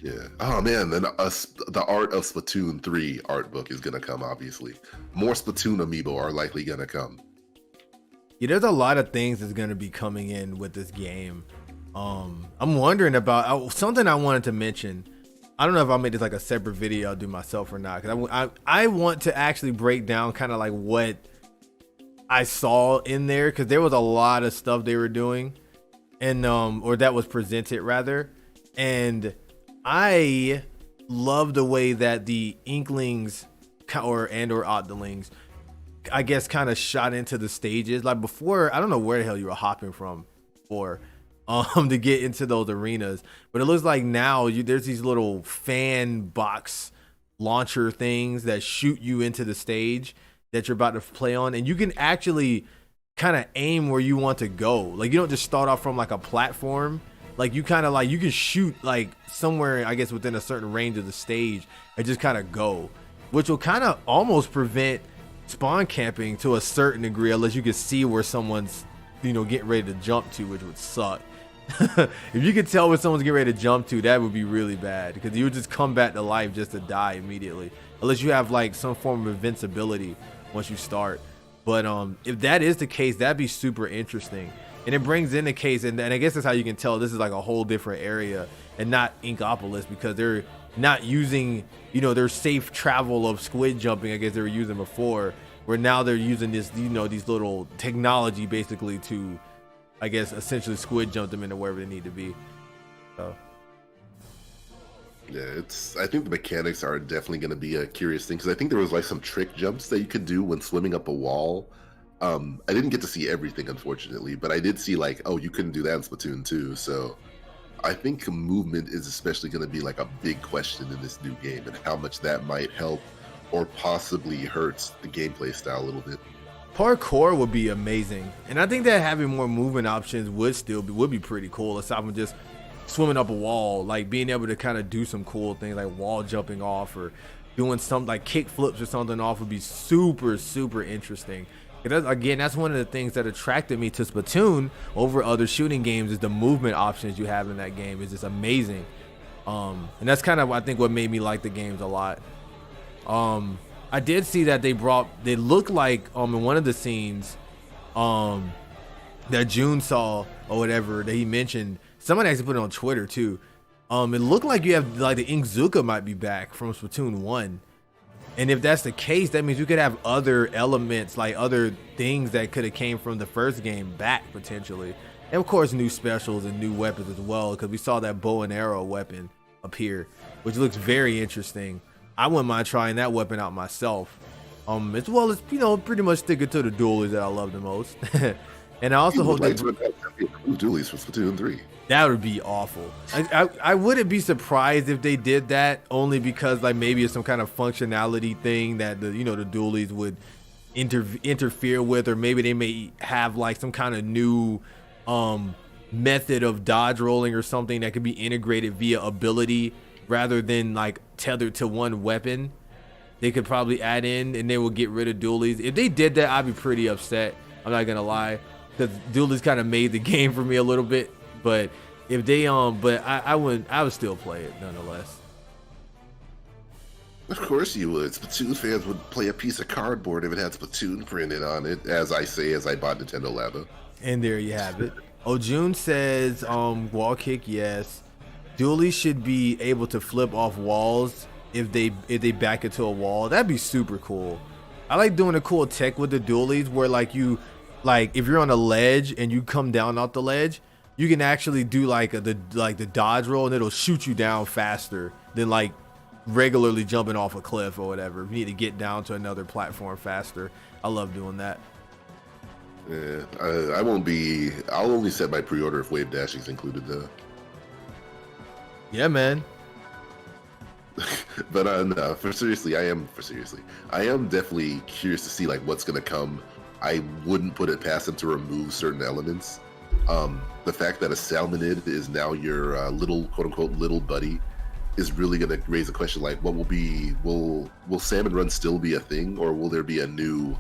Yeah. Oh man, then the Art of Splatoon 3 art book is gonna come. Obviously, more Splatoon amiibo are likely gonna come. Yeah, there's a lot of things that's gonna be coming in with this game. I'm wondering about something I wanted to mention. I don't know if I'll make this like a separate video I'll do myself or not, because I want to actually break down kind of like what I saw in there, because there was a lot of stuff they were doing, and or that was presented rather, and I love the way that the Inklings or Octolings, I guess, kind of shot into the stages. Like before, I don't know where the hell you were hopping from for to get into those arenas, but it looks like now there's these little fan box launcher things that shoot you into the stage that you're about to play on, and you can actually kind of aim where you want to go. Like, you don't just start off from like a platform. Like, you kind of like, you can shoot like somewhere, I guess, within a certain range of the stage and just kind of go, which will kind of almost prevent spawn camping to a certain degree, unless you can see where someone's, getting ready to jump to, which would suck. If you could tell where someone's getting ready to jump to, that would be really bad, because you would just come back to life just to die immediately, unless you have like some form of invincibility once you start. But if that is the case, that'd be super interesting. And it brings in the case, and I guess that's how you can tell this is like a whole different area and not Inkopolis, because they're not using, their safe travel of squid jumping, I guess they were using before, where now they're using this, these little technology basically to, I guess, essentially squid jump them into wherever they need to be. So. Yeah, I think the mechanics are definitely going to be a curious thing, because I think there was like some trick jumps that you could do when swimming up a wall. I didn't get to see everything, unfortunately, but I did see like, oh, you couldn't do that in Splatoon 2. So I think movement is especially going to be like a big question in this new game, and how much that might help or possibly hurts the gameplay style a little bit. Parkour would be amazing, and I think that having more movement options would be pretty cool, aside from just swimming up a wall. Like being able to kind of do some cool things like wall jumping off, or doing something like kick flips or something off, would be super interesting. That's one of the things that attracted me to Splatoon over other shooting games, is the movement options you have in that game is just amazing. And that's kind of, I think, what made me like the games a lot. I did see that they look like in one of the scenes that June saw or whatever that he mentioned, someone actually put it on Twitter too. It looked like you have like the Inkzuka might be back from Splatoon 1. And if that's the case, that means you could have other elements, like other things that could have came from the first game back potentially. And of course, new specials and new weapons as well, because we saw that bow and arrow weapon appear, which looks very interesting. I wouldn't mind trying that weapon out myself. As well as, pretty much sticking to the dualies that I love the most. And I also hope that dualies for Splatoon 3. That would be awful. I wouldn't be surprised if they did that, only because like maybe it's some kind of functionality thing that the dualies would interfere with, or maybe they may have like some kind of new method of dodge rolling or something that could be integrated via ability rather than like tethered to one weapon. They could probably add in, and they will get rid of dualies. If they did that, I'd be pretty upset. I'm not gonna lie, because dualies kind of made the game for me a little bit. But if they but I would still play it nonetheless. Of course you would. Splatoon fans would play a piece of cardboard if it had Splatoon printed on it, as I bought Nintendo Labo. And there you have it. June says wall kick, yes. Dualies should be able to flip off walls if they back into a wall. That'd be super cool. I like doing a cool tech with the dualies where like if you're on a ledge and you come down off the ledge, you can actually do the dodge roll, and it'll shoot you down faster than like regularly jumping off a cliff or whatever. You need to get down to another platform faster. I love doing that. Yeah, I'll only set my pre-order if wave dashing's included though. Yeah, man. But no, I am definitely curious to see like what's gonna come. I wouldn't put it past them to remove certain elements. The fact that a Salmonid is now your little quote-unquote little buddy is really going to raise a question like, what will Salmon Run still be a thing, or will there be a new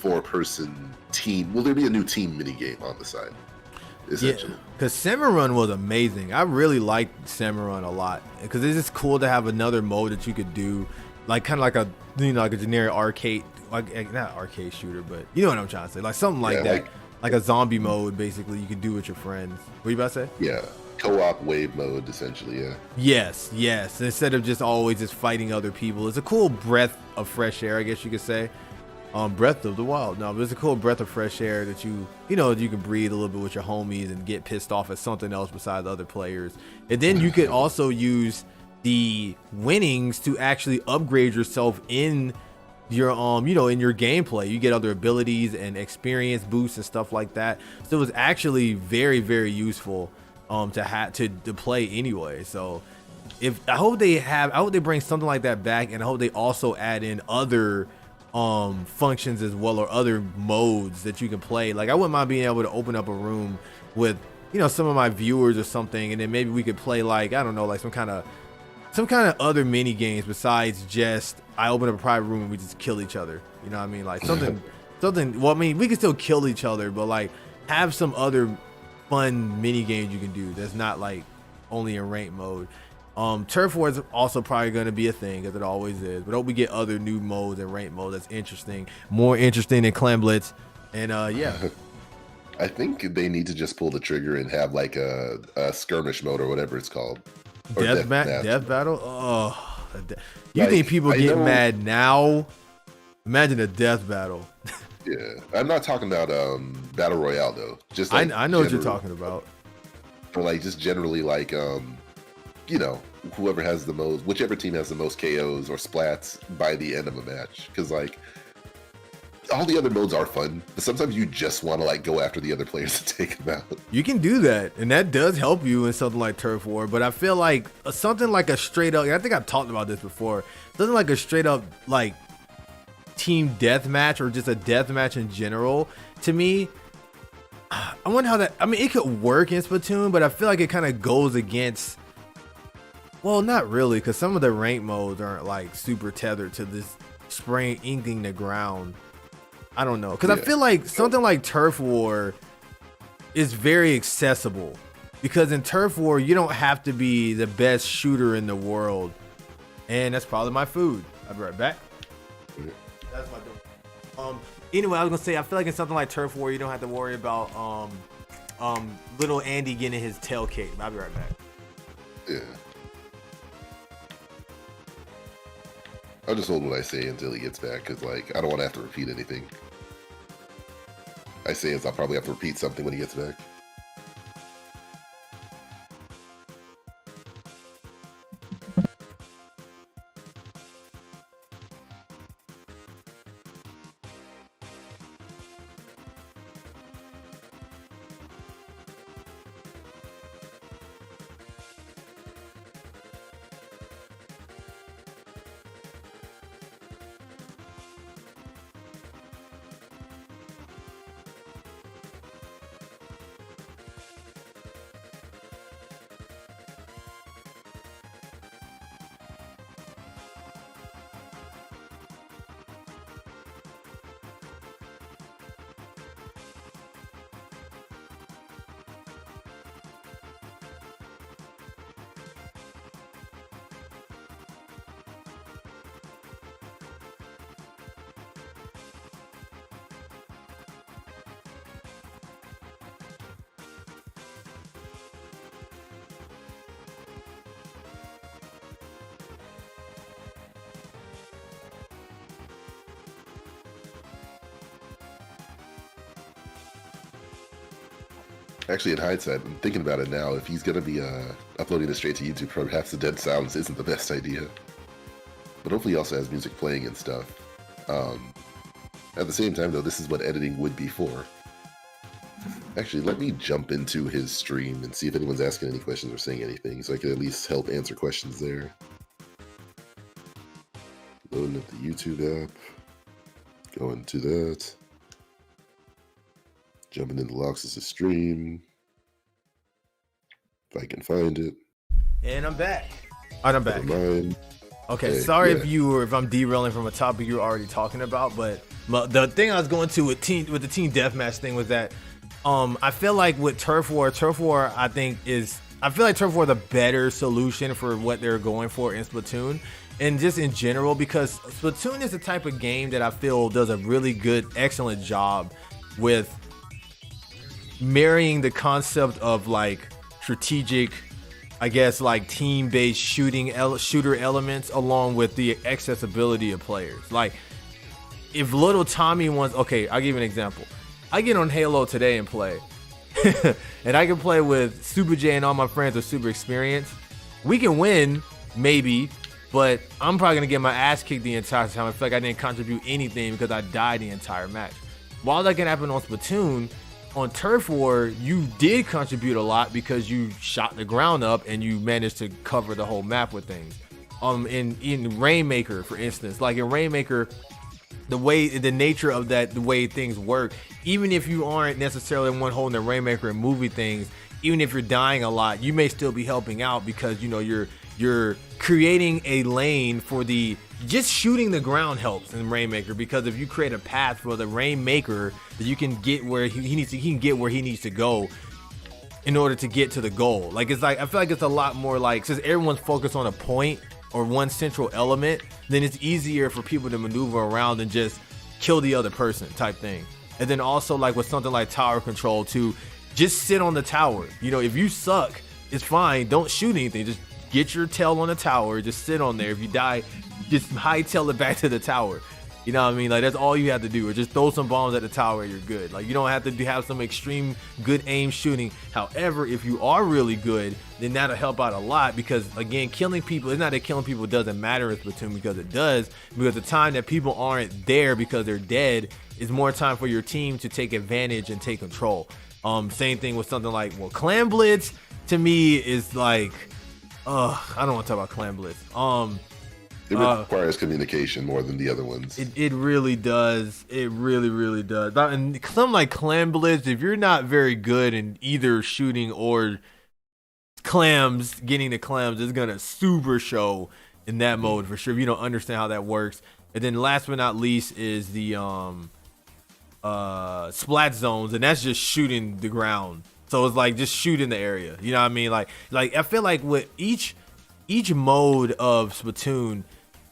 4-person team? Will there be a new team minigame on the side? Essentially. Yeah, because Salmon Run was amazing. I really liked Salmon Run a lot, because it's just cool to have another mode that you could do, like kind of like a like a generic arcade, like not arcade shooter, but you know what I'm trying to say, like something like that, like a zombie mode basically you could do with your friends. What you about to say? Yeah, co-op wave mode essentially. Yeah. Yes. Instead of just always just fighting other people, it's a cool breath of fresh air, I guess you could say. Breath of the Wild. No, but it's a cool breath of fresh air that you can breathe a little bit with your homies and get pissed off at something else besides other players. And then you could also use the winnings to actually upgrade yourself in your in your gameplay. You get other abilities and experience boosts and stuff like that. So it was actually very, very useful to play anyway. So I hope they bring something like that back, and I hope they also add in other functions as well, or other modes that you can play. Like I wouldn't mind being able to open up a room with some of my viewers or something, and then maybe we could play like, I don't know, like some kind of some kind of other mini games besides just I open up a private room and we just kill each other. You know what I mean? Like something. Well, I mean, we can still kill each other, but like have some other fun mini games you can do that's not like only in ranked mode. Turf War is also probably going to be a thing, as it always is. But hope we get other new modes and ranked mode that's interesting, more interesting than Clan Blitz. And yeah. I think they need to just pull the trigger and have like a skirmish mode or whatever it's called. Death battle? Oh, you think people get mad now? Imagine a death battle. Yeah, I'm not talking about battle royale though. Just like I know what you're talking about. Or like just generally like you know, whoever has the most, whichever team has the most KOs or splats by the end of a match. Because like all the other modes are fun, but sometimes you just want to like go after the other players to take them out. You can do that, and that does help you in something like Turf War. But I feel like something like a straight up, I think I've talked about this before, something like a straight up like team deathmatch or just a deathmatch in general, to me, I wonder how that, I mean, it could work in Splatoon, but I feel like it kind of goes against, well, not really, because some of the rank modes aren't like super tethered to this spraying inking the ground. I don't know, because I feel like something like Turf War is very accessible, because in Turf War you don't have to be the best shooter in the world. And that's probably my food. I'll be right back. That's my door. Anyway, I was gonna say, I feel like in something like Turf War you don't have to worry about little Andy getting his tail kicked. I'll be right back. Yeah. I'll just hold what I say until he gets back, because like I don't want to have to repeat anything. I say is I'll probably have to repeat something when he gets back. Actually, in hindsight, I'm thinking about it now. If he's going to be uploading this straight to YouTube, perhaps the dead sounds isn't the best idea. But hopefully he also has music playing and stuff. At the same time, though, this is what editing would be for. Actually, let me jump into his stream and see if anyone's asking any questions or saying anything, so I can at least help answer questions there. Loading up the YouTube app. Going to that. Jumping into Loxus' stream. If I can find it. And I'm back. All right, I'm back. Okay, hey, sorry if I'm derailing from a topic you were already talking about, but the thing I was going to with the team deathmatch thing was that I feel like with Turf War, I feel like Turf War is a better solution for what they're going for in Splatoon, and just in general, because Splatoon is the type of game that I feel does a really good, excellent job with marrying the concept of like strategic, I guess, like team-based shooter elements along with the accessibility of players. Like if little Tommy wants, okay, I'll give you an example. I get on Halo today and play and I can play with Super J and all my friends with super experience. We can win maybe, but I'm probably gonna get my ass kicked the entire time. I feel like I didn't contribute anything because I died the entire match. While that can happen on Splatoon, on Turf War, you did contribute a lot because you shot the ground up and you managed to cover the whole map with things. In Rainmaker, for instance, like in Rainmaker, the nature of that, the way things work, even if you aren't necessarily one holding the Rainmaker and moving things, even if you're dying a lot, you may still be helping out because you know you're you're creating a lane for just shooting the ground helps in Rainmaker, because if you create a path for the Rainmaker that you can get where he can get where he needs to go in order to get to the goal. Like, it's like, I feel like it's a lot more like, since everyone's focused on a point or one central element, then it's easier for people to maneuver around and just kill the other person type thing. And then also, like with something like tower control, to just sit on the tower. You know, if you suck, it's fine, don't shoot anything, just get your tail on the tower, just sit on there. If you die, just hightail it back to the tower. You know what I mean? Like, that's all you have to do, or just throw some bombs at the tower and you're good. Like, you don't have to have some extreme good aim shooting. However, if you are really good, then that'll help out a lot, because again, killing people, it's not that killing people doesn't matter in Splatoon, because it does, because the time that people aren't there because they're dead is more time for your team to take advantage and take control. Same thing with something like, well, Clan Blitz to me is like, I don't want to talk about Clan Blitz. It requires communication more than the other ones. It really does. It really, really does. And something like Clan Blitz, if you're not very good in either shooting or clams, getting the clams, it's going to super show in that mode for sure, if you don't understand how that works. And then last but not least is the Splat Zones, and that's just shooting the ground. So it's like just shooting the area. You know what I mean? Like I feel like with each mode of Splatoon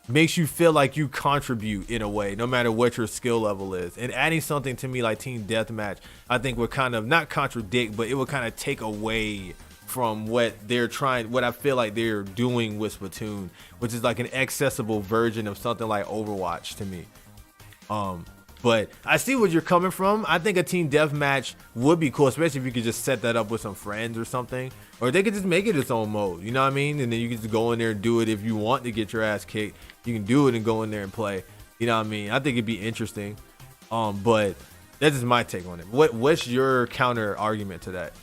makes you feel like you contribute in a way, no matter what your skill level is. And adding something to me like Team Deathmatch, I think would kind of not contradict, but it would kind of take away from what I feel like they're doing with Splatoon, which is like an accessible version of something like Overwatch to me. But I see where you're coming from. I think a team deathmatch would be cool, especially if you could just set that up with some friends or something. Or they could just make it its own mode, you know what I mean? And then you can just go in there and do it. If you want to get your ass kicked, you can do it and go in there and play. You know what I mean? I think it'd be interesting. But that's just my take on it. What's your counter argument to that?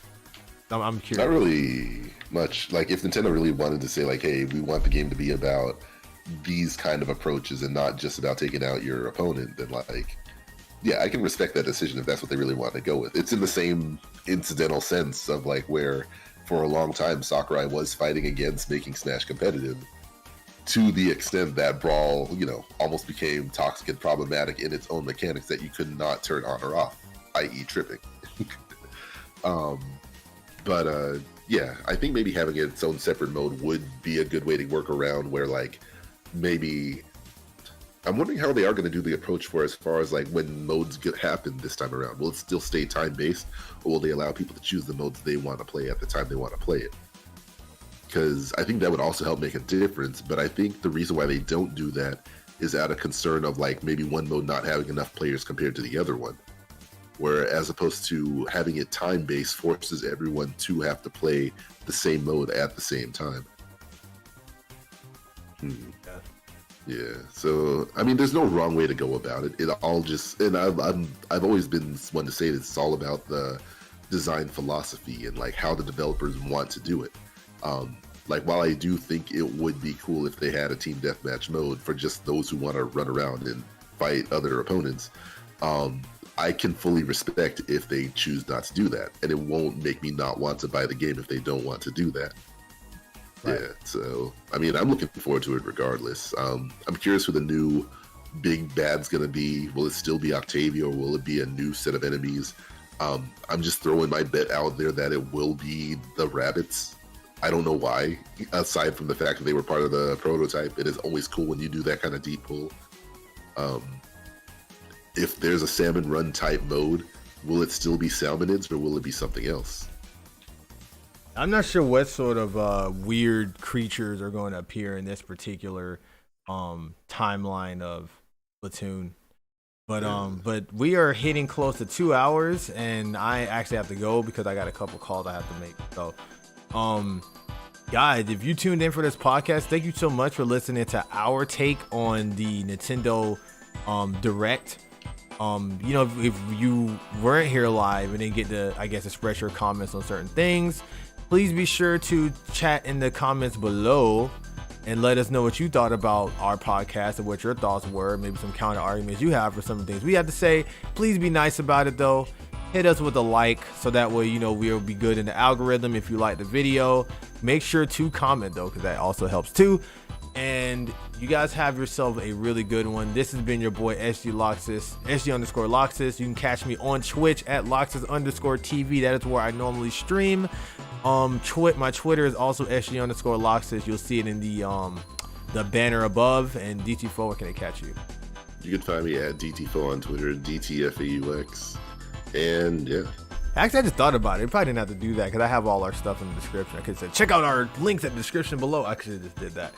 I'm curious. Not really much. Like, if Nintendo really wanted to say, like, hey, we want the game to be about these kind of approaches and not just about taking out your opponent, then, like, yeah, I can respect that decision if that's what they really want to go with. It's in the same incidental sense of, like, where for a long time Sakurai was fighting against making Smash competitive, to the extent that Brawl, you know, almost became toxic and problematic in its own mechanics that you could not turn on or off, i.e. tripping. Yeah, I think maybe having its own separate mode would be a good way to work around where, like, maybe... I'm wondering how they are going to do the approach for as far as, like, when modes happen this time around. Will it still stay time-based, or will they allow people to choose the modes they want to play at the time they want to play it? Because I think that would also help make a difference, but I think the reason why they don't do that is out of concern of, like, maybe one mode not having enough players compared to the other one. Where, as opposed to having it time-based, forces everyone to have to play the same mode at the same time. Yeah, so I mean, there's no wrong way to go about it. It all just, and I've always been one to say that it's all about the design philosophy and, like, how the developers want to do it. Like, while I do think it would be cool if they had a team deathmatch mode for just those who want to run around and fight other opponents, I can fully respect if they choose not to do that, and it won't make me not want to buy the game if they don't want to do that. Right. Yeah, so, I mean, I'm looking forward to it regardless. I'm curious who the new big bad's gonna be. Will it still be Octavia, or will it be a new set of enemies? I'm just throwing my bet out there that it will be the rabbits. I don't know why, aside from the fact that they were part of the prototype. It is always cool when you do that kind of deep pull. If there's a Salmon Run type mode, will it still be Salmonids, or will it be something else? I'm not sure what sort of weird creatures are going to appear in this particular timeline of Splatoon. But we are hitting close to 2 hours, and I actually have to go because I got a couple calls I have to make. So, guys, if you tuned in for this podcast, thank you so much for listening to our take on the Nintendo Direct. You know, if you weren't here live and didn't get to, I guess, express your comments on certain things, please be sure to chat in the comments below and let us know what you thought about our podcast and what your thoughts were. Maybe some counter arguments you have for some of the things we have to say. Please be nice about it, though. hit us with a like so that way, you know, we'll be good in the algorithm. If you like the video, make sure to comment though, because that also helps too. And you guys have yourself a really good one. This has been your boy SG _Loxus. You can catch me on Twitch at Loxus_TV. That is where I normally stream. My Twitter is also SG _Loxus. You'll see it in the banner above. And DT4, where can they catch you? You can find me at DT4 on Twitter, DTFAUX. And yeah. Actually, I just thought about it. I probably didn't have to do that because I have all our stuff in the description. I could say, check out our links at the description below. I actually just did that.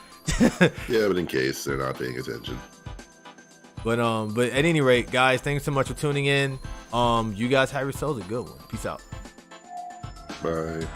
Yeah, but in case they're not paying attention. But at any rate, guys, thanks so much for tuning in. You guys have yourselves a good one. Peace out. Bye.